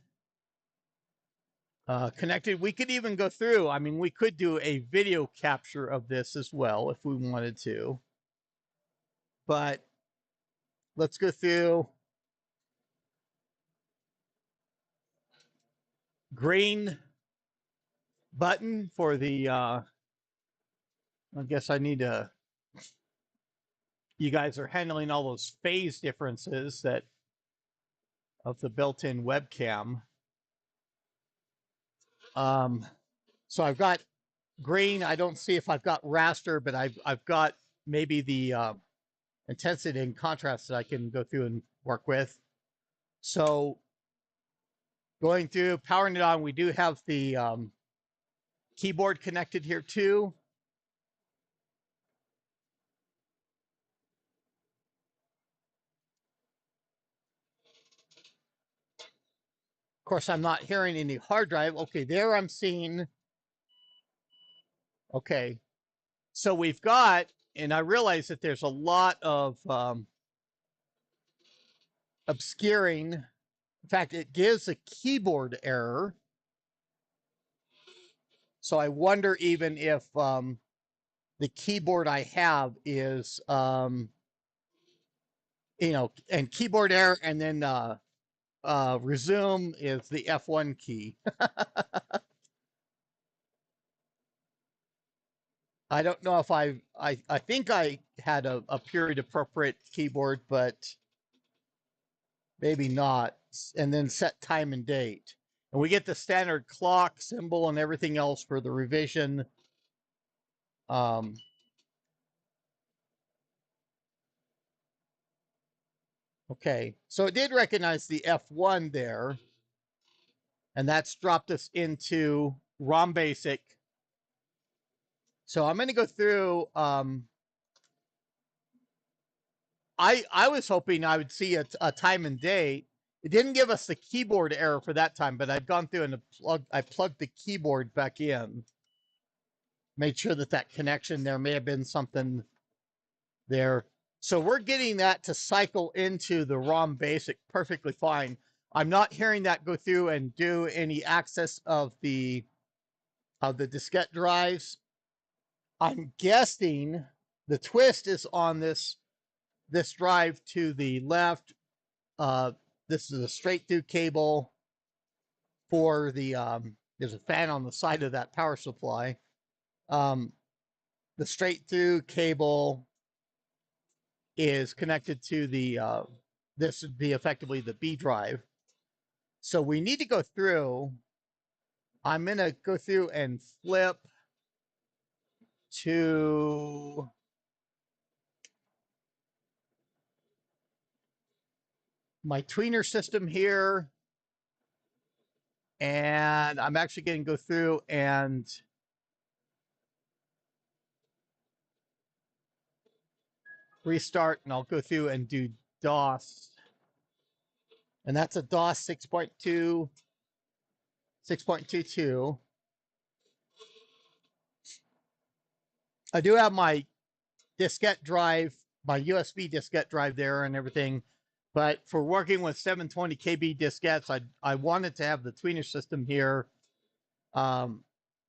connected. We could even go through. I mean, we could do a video capture of this as well if we wanted to. But let's go through. green button for the, I guess I need to, you guys are handling all those phase differences that of the built-in webcam. So I've got green. I don't see if I've got raster, but I've got maybe the intensity and contrast that I can go through and work with. So going through, powering it on, we do have the keyboard connected here too. Of course, I'm not hearing any hard drive. Okay, there I'm seeing. Okay, so we've got, and I realize that there's a lot of obscuring. In fact, it gives a keyboard error. So I wonder even if the keyboard I have is, and keyboard error, and then resume is the F1 key. I don't know if I think I had a period appropriate keyboard, but maybe not. And then set time and date. And we get the standard clock symbol and everything else for the revision. Okay, so it did recognize the F1 there. And that's dropped us into ROM Basic. So I'm going to go through. I was hoping I would see a time and date. It didn't give us the keyboard error for that time, but I've gone through and I plugged the keyboard back in. Made sure that connection there may have been something there. So we're getting that to cycle into the ROM Basic perfectly fine. I'm not hearing that go through and do any access of the diskette drives. I'm guessing the twist is on this drive to the left. This is a straight through cable for the, there's a fan on the side of that power supply. The straight through cable is connected to the, this would be effectively the B drive. So we need to go through. I'm going to go through and flip to my tweener system here. And I'm actually going to go through and restart, and I'll go through and do DOS. And that's a DOS 6.2, 6.22. I do have my diskette drive, my USB diskette drive there and everything. But for working with 720 KB diskettes, I wanted to have the tweener system here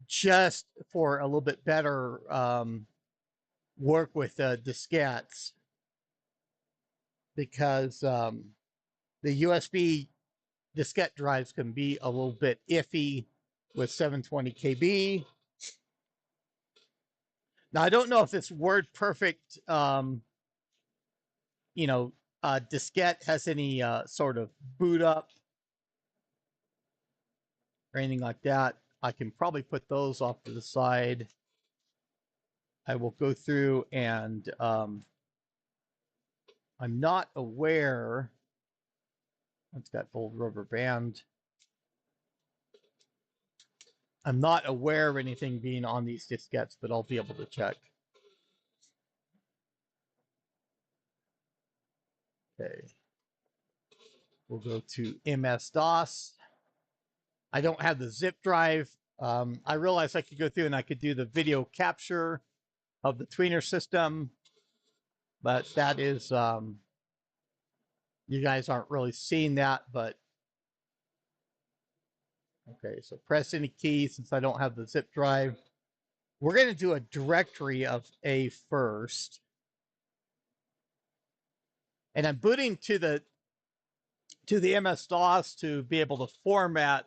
just for a little bit better work with diskettes, because the USB diskette drives can be a little bit iffy with 720 KB. Now, I don't know if this WordPerfect, diskette has any sort of boot up or anything like that. I can probably put those off to the side. I will go through and I'm not aware. It's got old rubber band. I'm not aware of anything being on these diskettes, but I'll be able to check. Okay. We'll go to MS-DOS. I don't have the zip drive. I realized I could go through and I could do the video capture of the tweener system, but that is, you guys aren't really seeing that, but okay, so press any key since I don't have the zip drive. We're going to do a directory of A first. And I'm booting to the MS-DOS to be able to format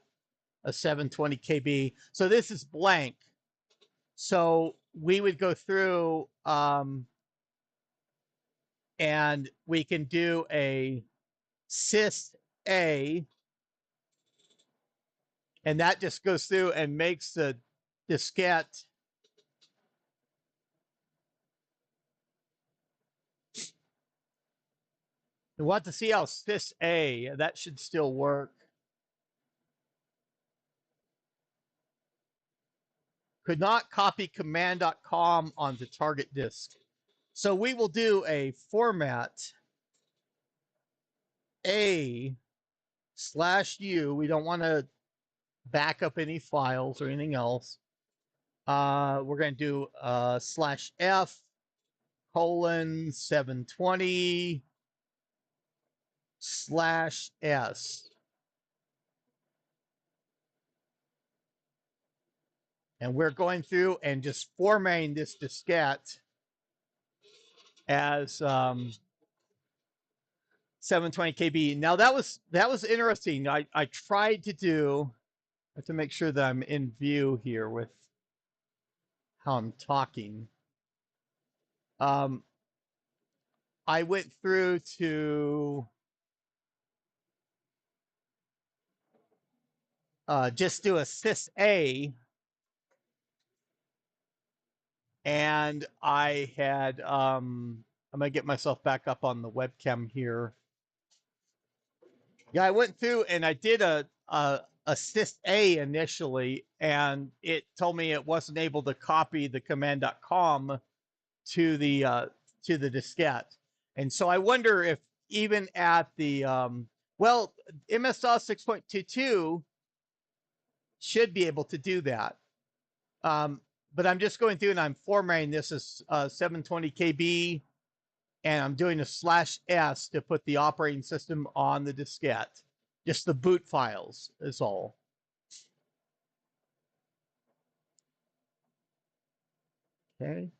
a 720 KB. So this is blank. So we would go through and we can do a sys A, and that just goes through and makes the diskette we want to see how sys A, that should still work. Could not copy command.com onto target disk. So we will do a format A/U. We don't want to back up any files or anything else. We're going to do /F colon 720 /S. And we're going through and just formatting this diskette as 720 KB. Now that was interesting. I tried to do, I have to make sure that I'm in view here with how I'm talking. I went through to just do a sys A, and I had I'm gonna get myself back up on the webcam here. Yeah, I went through and I did a sys A initially, and it told me it wasn't able to copy the command.com to the diskette. And so I wonder if even at the well, MS-DOS 6.22 should be able to do that. But I'm just going through and I'm formatting this as 720 KB, and I'm doing a /S to put the operating system on the diskette. Just the boot files is all. Okay.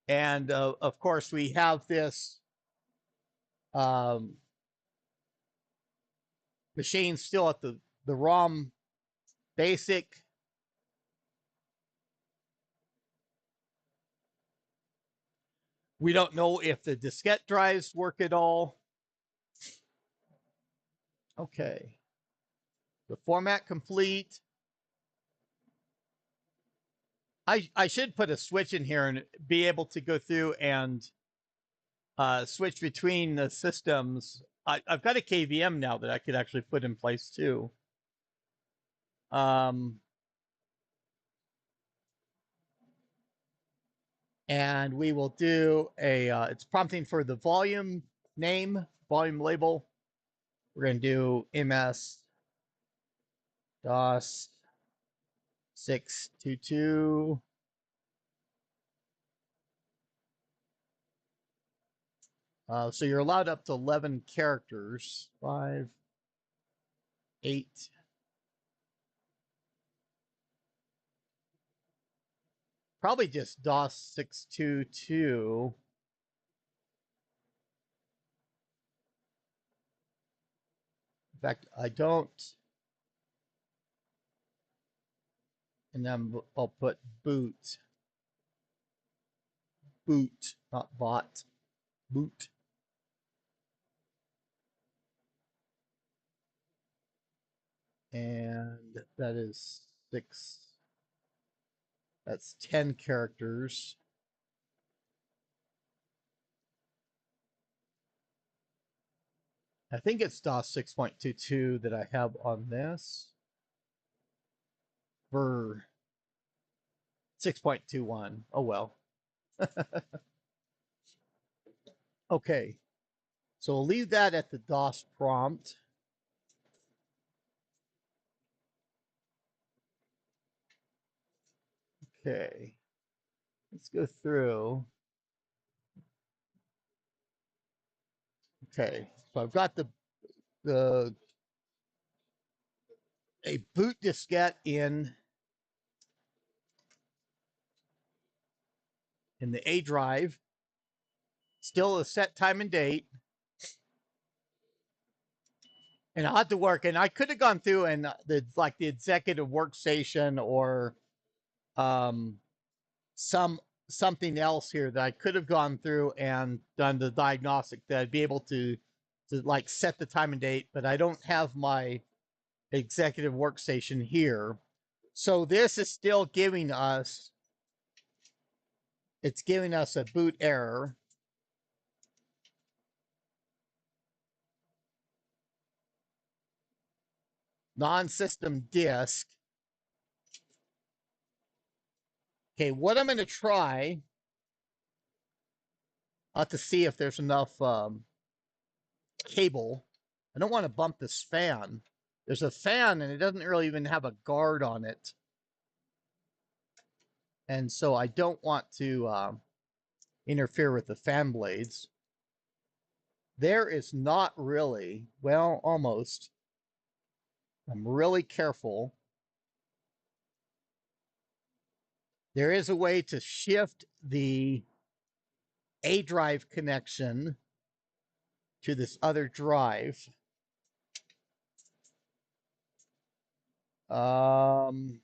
And of course, we have this machine still at the ROM basic. We don't know if the diskette drives work at all. Okay. The format complete. I should put a switch in here and be able to go through and switch between the systems. I've got a KVM now that I could actually put in place too. And we will do a, it's prompting for the volume name, volume label. We're going to do MS-DOS 622. So you're allowed up to 11 characters, 5, 8. Probably just DOS 622. In fact, I don't. And then I'll put boot. Boot, not bot. Boot. And that is 6. That's 10 characters. I think it's DOS 6.22 that I have on this. For 6.21. Oh well. Okay. So we'll leave that at the DOS prompt. Okay. Let's go through. Okay. So I've got the a boot diskette in the A drive. Still a set time and date. and I'll have to work. And I could have gone through and the executive workstation or um, something else here that I could have gone through and done the diagnostic that I'd be able to like set the time and date, but I don't have my executive workstation here. So this is still giving us, it's giving us a boot error. Non-system disk. Okay, what I'm going to try, I'll have to see if there's enough cable. I don't want to bump this fan. There's a fan and it doesn't really even have a guard on it. And so I don't want to interfere with the fan blades. There is not really, well, almost. I'm really careful. There is a way to shift the A drive connection to this other drive. And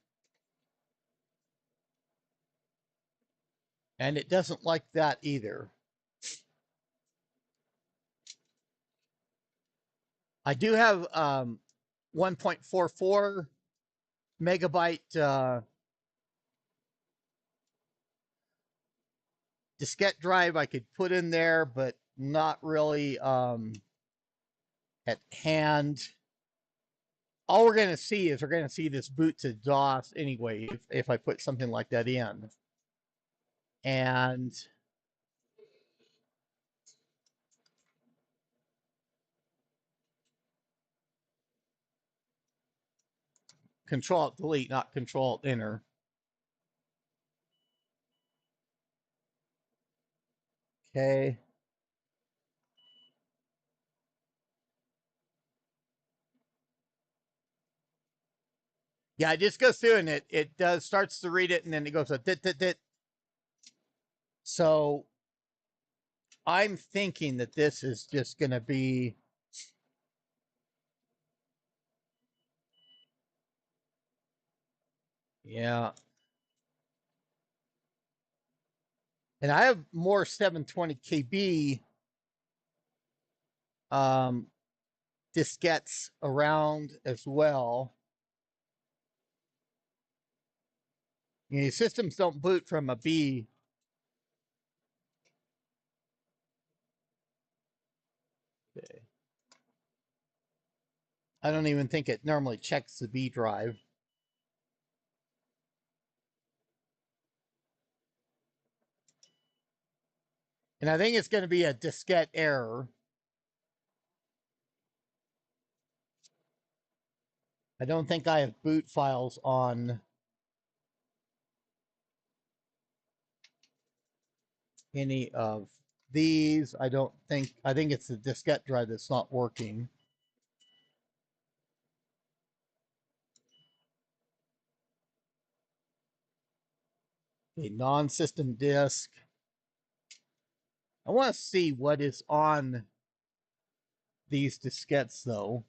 it doesn't like that either. I do have 1.44 megabyte diskette drive I could put in there, but not really at hand. All we're going to see is we're going to see this boot to DOS anyway if I put something like that in. And Control Delete, not Control Enter. Okay. Yeah, it just goes through and it does starts to read it and then it goes a dit. So I'm thinking that this is just going to be yeah. And I have more 720 KB diskettes around as well. You know, systems don't boot from a B. Okay. I don't even think it normally checks the B drive. And I think it's going to be a diskette error. I don't think I have boot files on any of these. I think it's the diskette drive that's not working. A non-system disk. I want to see what is on these diskettes though.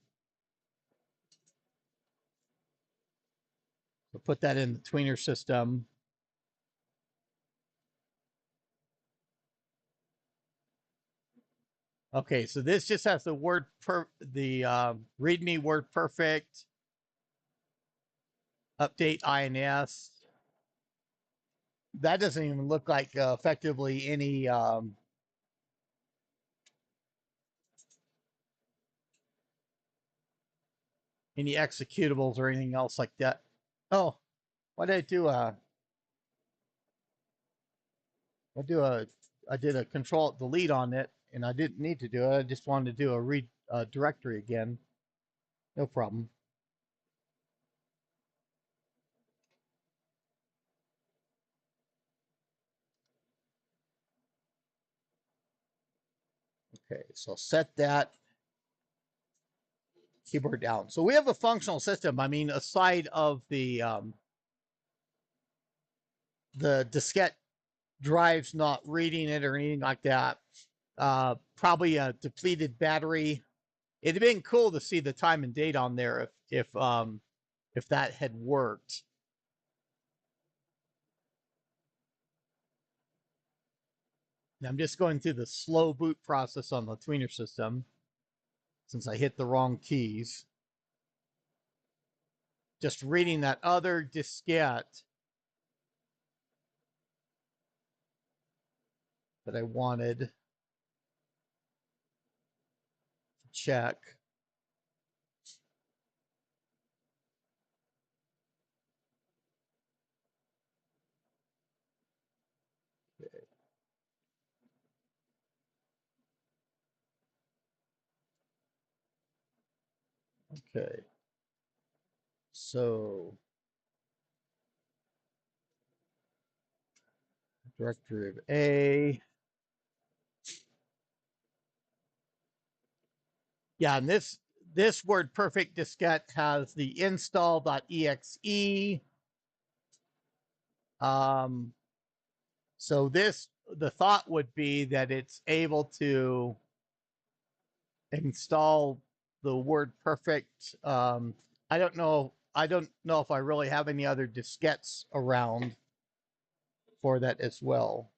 So put that in the tweener system. Okay, so this just has the README word perfect, update INS. That doesn't even look like effectively any executables or anything else like that. Oh, why did I do I did a Control Delete on it, and I didn't need to do it. I just wanted to do a read directory again. No problem. Okay, so set that keyboard down. So we have a functional system. I mean, aside of the diskette drives not reading it or anything like that, probably a depleted battery it'd have been cool to see the time and date on there if that had worked. And I'm just going through the slow boot process on the tweener system since I hit the wrong keys. Just reading that other diskette that I wanted to check. Okay. So directory of A. Yeah, and this WordPerfect diskette has the install.exe. So the thought would be that it's able to install the WordPerfect. I don't know if I really have any other diskettes around for that as well.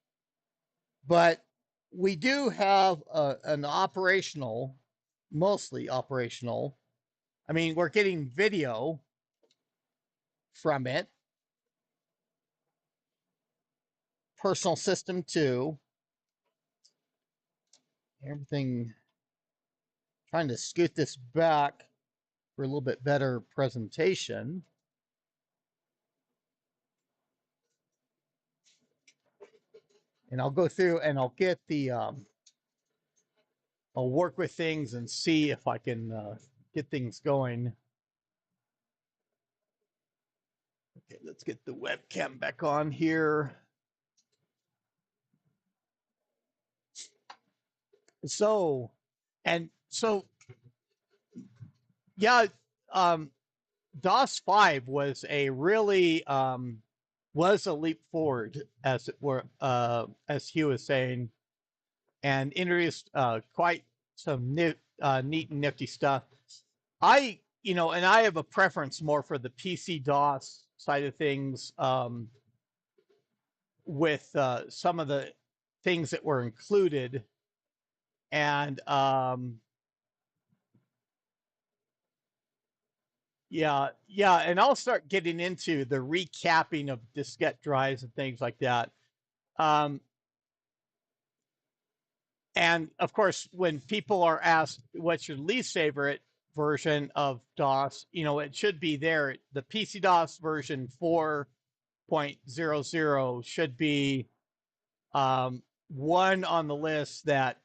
But we do have an operational, mostly operational. I mean, we're getting video from it. Personal System 2. Everything, trying to scoot this back for a little bit better presentation. And I'll go through and I'll get the, I'll work with things and see if I can get things going. Okay, let's get the webcam back on here. So, yeah, DOS 5 was a really was a leap forward, as it were, as Hugh was saying, and introduced quite some neat and nifty stuff. I have a preference more for the PC DOS side of things, with some of the things that were included, and yeah, and I'll start getting into the recapping of diskette drives and things like that. And of course, when people are asked what's your least favorite version of DOS, it should be there. The PC DOS version 4.00 should be one on the list that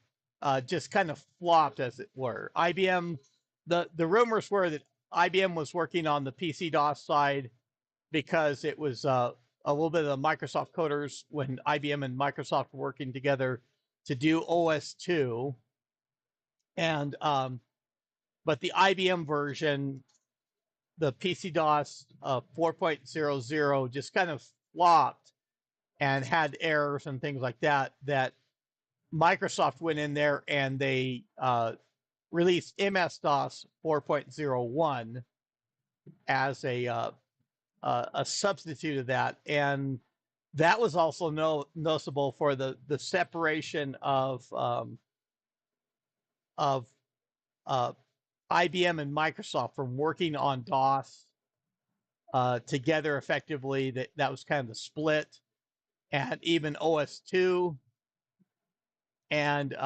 just kind of flopped, as it were. IBM, the rumors were that IBM was working on the PC DOS side because it was a little bit of the Microsoft coders when IBM and Microsoft were working together to do OS2. And but the IBM version, the PC DOS 4.00, just kind of flopped and had errors and things like that. That Microsoft went in there and they released MS DOS 4.01 as a substitute of that, and that was also noticeable for the separation of IBM and Microsoft from working on DOS together effectively. That was kind of the split, and even OS2, and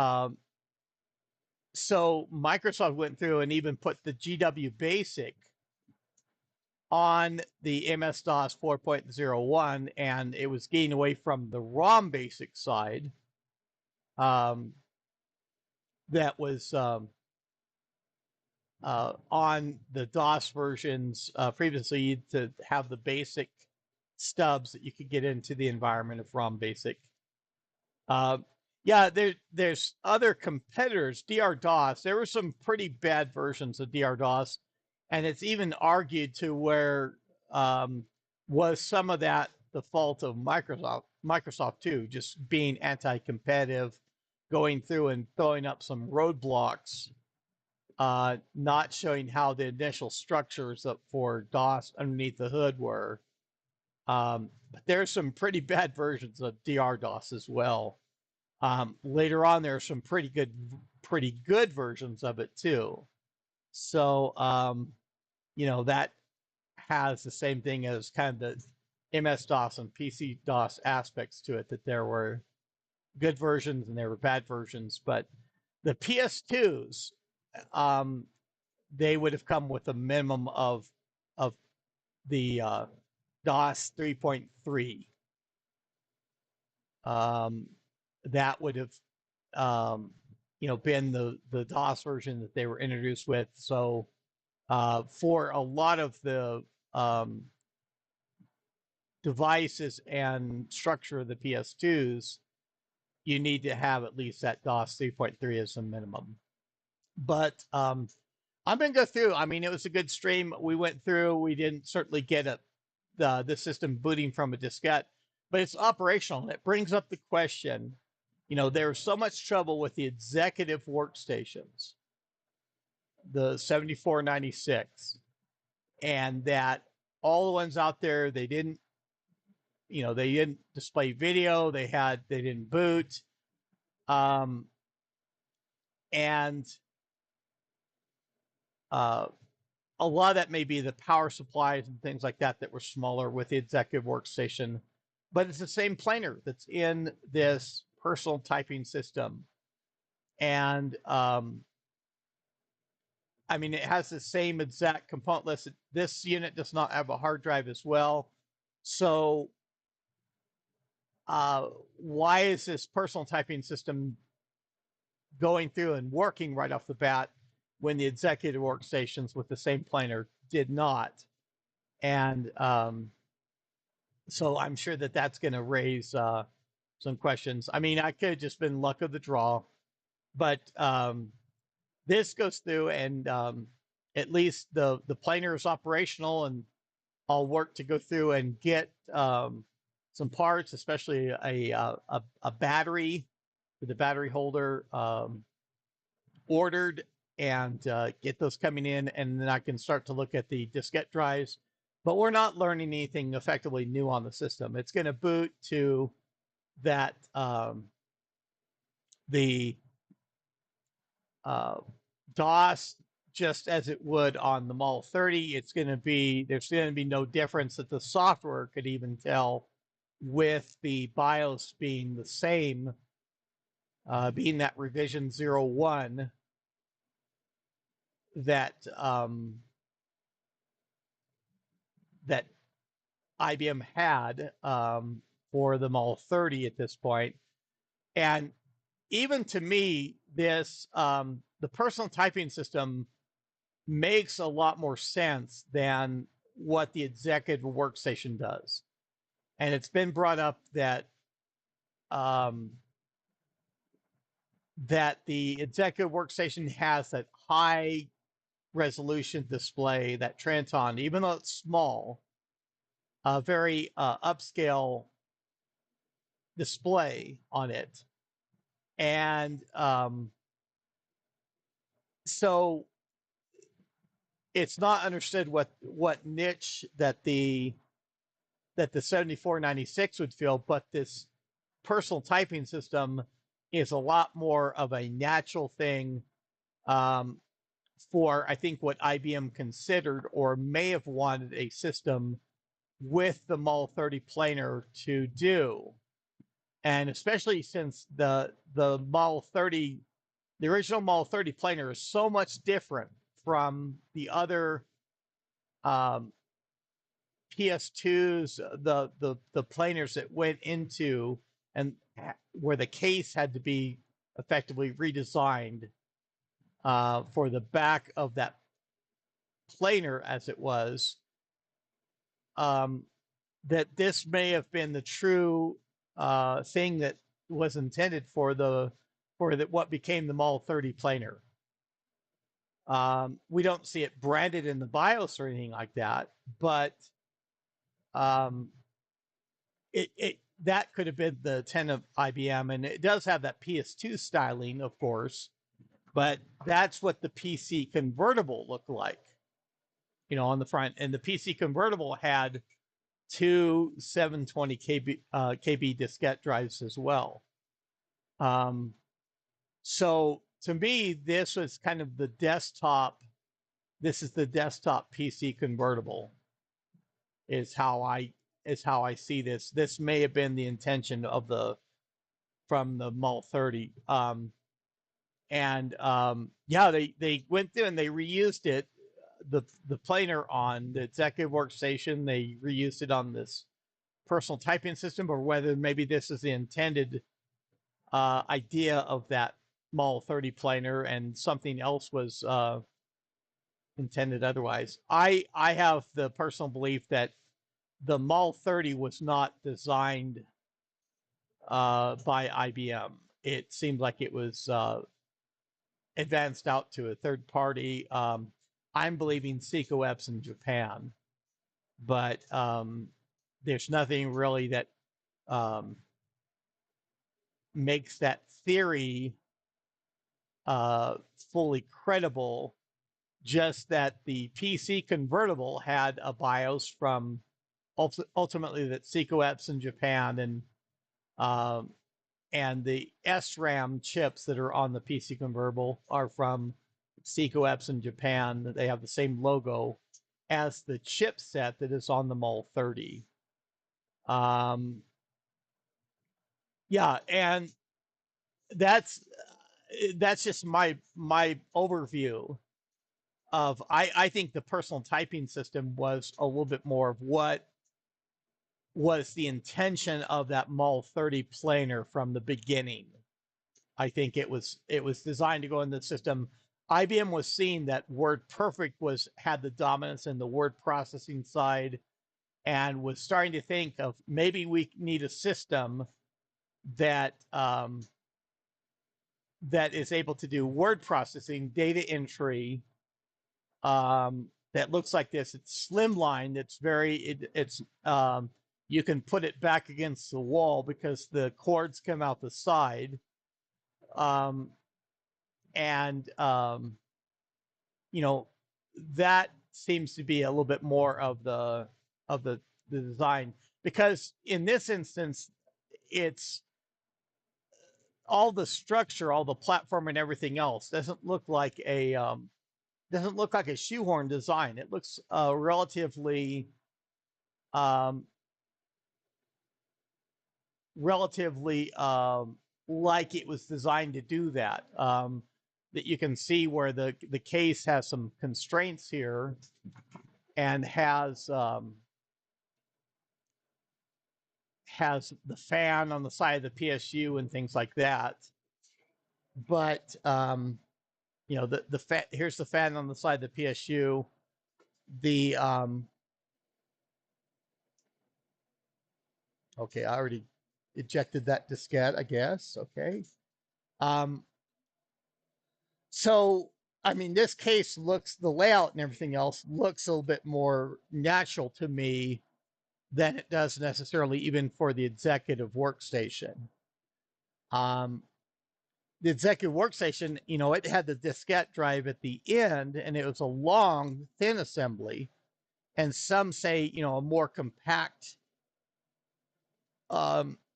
so Microsoft went through and even put the GW Basic on the MS-DOS 4.01, and it was getting away from the ROM Basic side that was on the DOS versions previously, to have the basic stubs that you could get into the environment of ROM Basic. Yeah, there's other competitors. DR DOS, there were some pretty bad versions of DR DOS, and it's even argued to where was some of that the fault of Microsoft too, just being anti-competitive, going through and throwing up some roadblocks not showing how the initial structures for DOS underneath the hood were. But there's some pretty bad versions of DR DOS as well. Later on, there are some pretty good versions of it too. So, that has the same thing as kind of the MS DOS and PC DOS aspects to it, that there were good versions and there were bad versions. But the PS2s, they would have come with a minimum of the DOS 3.3. That would have been the DOS version that they were introduced with. So for a lot of the devices and structure of the PS2s, you need to have at least that DOS 3.3 as a minimum. But I'm going to go through. I mean, it was a good stream. We went through. We didn't certainly get the system booting from a diskette, but it's operational. And it brings up the question, there's so much trouble with the executive workstations, the 7496, and that all the ones out there, they didn't display video. They didn't boot. And a lot of that may be the power supplies and things like that were smaller with the executive workstation, but it's the same planar that's in this personal typing system. And I mean, it has the same exact component list. This unit does not have a hard drive as well. So why is this personal typing system going through and working right off the bat when the executive workstations with the same planar did not? And so I'm sure that that's going to raise some questions. I mean, I could have just been luck of the draw, but this goes through and at least the planar is operational, and I'll work to go through and get some parts, especially a battery for the battery holder ordered, and get those coming in, and then I can start to look at the diskette drives. But we're not learning anything effectively new on the system. It's going to boot to that the DOS just as it would on the Model 30. There's going to be no difference that the software could even tell, with the BIOS being the same, being that revision 01 that that IBM had for the Model 30 at this point. And even to me, this the personal typing system makes a lot more sense than what the executive workstation does. And it's been brought up that that the executive workstation has that high resolution display, that Tranton, even though it's small, a very upscale display on it. And so it's not understood what niche that the 7496 would fill, but this personal typing system is a lot more of a natural thing for, I think, what IBM considered or may have wanted a system with the Model 30 planar to do. And especially since the Model 30, the original Model 30 planar is so much different from the other PS2s, the planars that went into, and where the case had to be effectively redesigned for the back of that planar as it was, that this may have been the true thing that was intended for what became the Model 30 planar. We don't see it branded in the BIOS or anything like that, but that could have been the 10 of IBM, and it does have that PS2 styling, of course, But that's what the PC convertible looked like, on the front. And the PC convertible had two 720 KB diskette drives as well. So to me, this was kind of the desktop. This is the desktop PC convertible. Is how I see this. This may have been the intention of the from the Mul 30. Yeah, they went through and they reused it, the planer on the executive workstation. They reused it on this personal typing system, or whether maybe this is the intended idea of that Mul 30 planer and something else was intended otherwise. I have the personal belief that the Mul 30 was not designed by IBM. It seemed like it was advanced out to a third party. I'm believing Seiko Epson in Japan, but there's nothing really that um, makes that theory fully credible. Just that the PC convertible had a BIOS from ultimately that Seiko Epson in Japan, um, and the SRAM chips that are on the PC convertible are from Seiko Epson Japan. They have the same logo as the chipset that is on the Mul 30. Yeah, and that's just my overview of. I think the personal typing system was a little bit more of what was the intention of that Mul 30 planer from the beginning. I think it was designed to go in the system. IBM was seeing that WordPerfect had the dominance in the word processing side, and was starting to think of maybe we need a system that that is able to do word processing, data entry, that looks like this. It's slimline. It's it's you can put it back against the wall because the cords come out the side. Um, and you know that seems to be a little bit more of the design, because in this instance it's all the structure, all the platform and everything else doesn't look like a shoehorn design. It looks relatively um, relatively like it was designed to do that. That you can see where the case has some constraints here, and has the fan on the side of the PSU and things like that. But here's the fan on the side of the PSU. The Okay, I already ejected that diskette, I guess. Okay. Um, so I mean, this case the layout and everything else looks a little bit more natural to me than it does necessarily even for the executive workstation. Um, the executive workstation, it had the diskette drive at the end, and it was a long, thin assembly. And some say, a more compact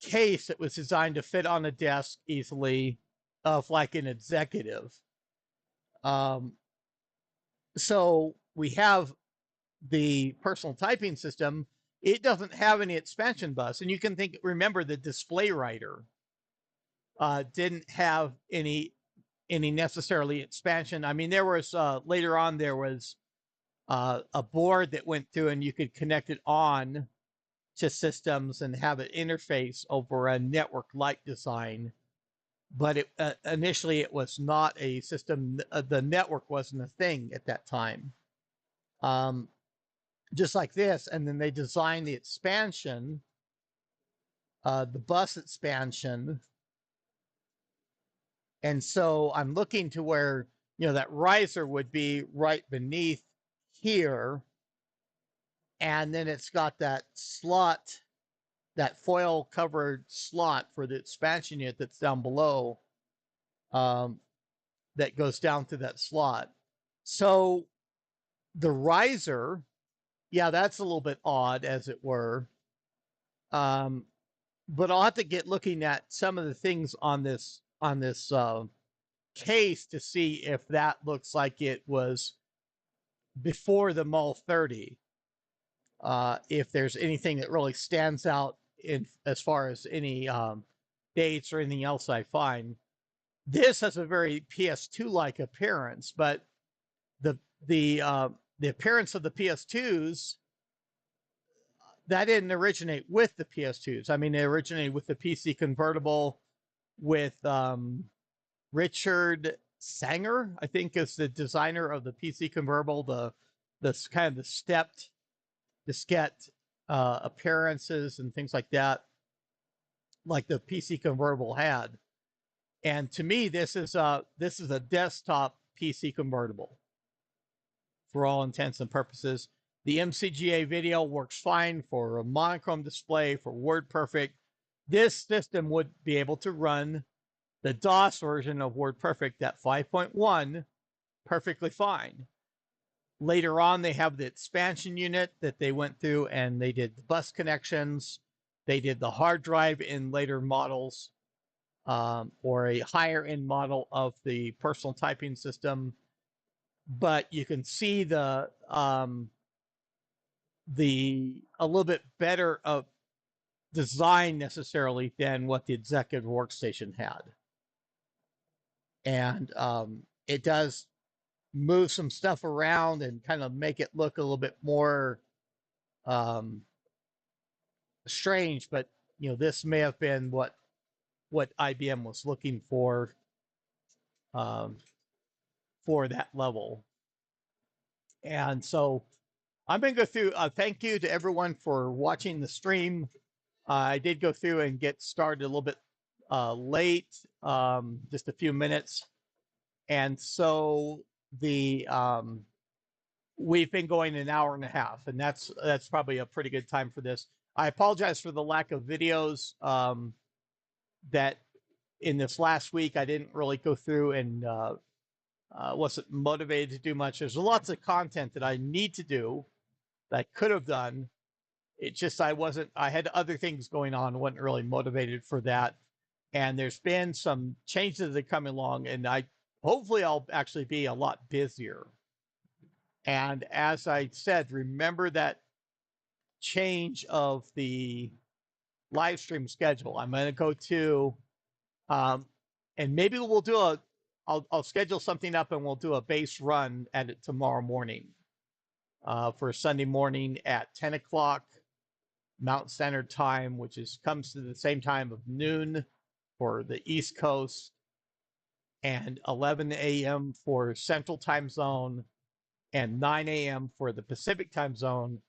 case that was designed to fit on a desk easily of like an executive. Um, so we have the personal typing system. It doesn't have any expansion bus. And you can remember the display writer didn't have any necessarily expansion. I mean, there was later on there was a board that went through and you could connect it on to systems and have it interface over a network-like design. But initially it was not a system. The network wasn't a thing at that time. Just like this, and then they designed the expansion, the bus expansion. And so I'm looking to where, that riser would be right beneath here. And then it's got that slot, that foil covered slot for the expansion unit that's down below. Um, that goes down to that slot. So the riser, yeah, that's a little bit odd, as it were. Um, but I'll have to get looking at some of the things on this case to see if that looks like it was before the Mul 30. If there's anything that really stands out in as far as any dates or anything else I find. This has a very PS2 like appearance, but the the uh, the appearance of the PS2s that didn't originate with the PS2s. I mean, it originated with the PC convertible with Richard Sanger, I think, is the designer of the PC convertible. The kind of the stepped diskette appearances and things like that, like the PC convertible had. And to me, this is a desktop PC convertible for all intents and purposes. The MCGA video works fine for a monochrome display, for WordPerfect. This system would be able to run the DOS version of WordPerfect at 5.1 perfectly fine. Later on, they have the expansion unit that they went through and they did the bus connections. They did the hard drive in later models, or a higher end model of the personal typing system. But you can see the a little bit better of design necessarily than what the executive workstation had. And it does move some stuff around and kind of make it look a little bit more strange. But this may have been what IBM was looking um, for that level. And so I'm going to go through. Thank you to everyone for watching the stream. I did go through and get started a little bit late, just a few minutes. And so we've been going an hour and a half, and that's probably a pretty good time for this. I apologize for the lack of videos that in this last week I didn't really go through and wasn't motivated to do much. There's lots of content that I need to do that I could have done. It just I had other things going on, wasn't really motivated for that. And there's been some changes that are coming along, and hopefully I'll actually be a lot busier. And as I said, remember that change of the live stream schedule. I'm going to go to, and maybe we'll do I'll schedule something up and we'll do a base run at it tomorrow morning for Sunday morning at 10 o'clock Mountain Standard Time, which comes to the same time of noon for the East Coast and 11 a.m. for Central Time Zone and 9 a.m. for the Pacific Time Zone.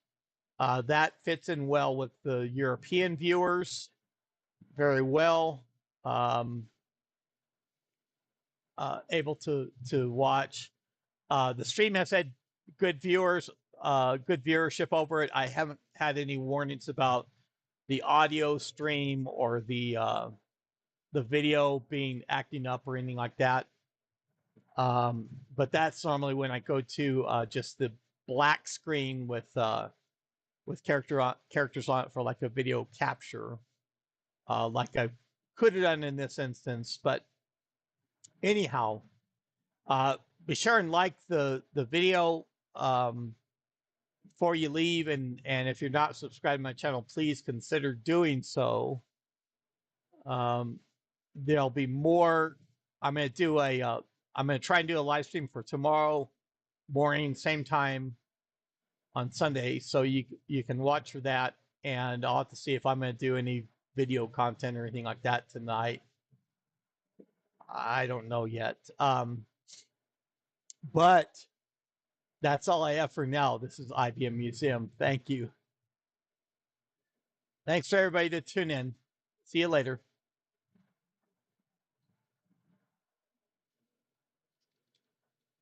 That fits in well with the European viewers very well. Able to watch. The stream has had good viewers, good viewership over it. I haven't had any warnings about the audio stream or the video being acting up or anything like that. But that's normally when I go to just the black screen with characters on it for like a video capture, like I could have done in this instance. But anyhow, be sure and like the video before you leave, and if you're not subscribed to my channel, please consider doing so. There'll be more. I'm going to try and do a live stream for tomorrow morning, same time on Sunday, so you can watch for that. And I'll have to see if I'm going to do any video content or anything like that tonight. I don't know yet. But that's all I have for now. This is IBM Museum. Thank you. Thanks for everybody to tune in. See you later.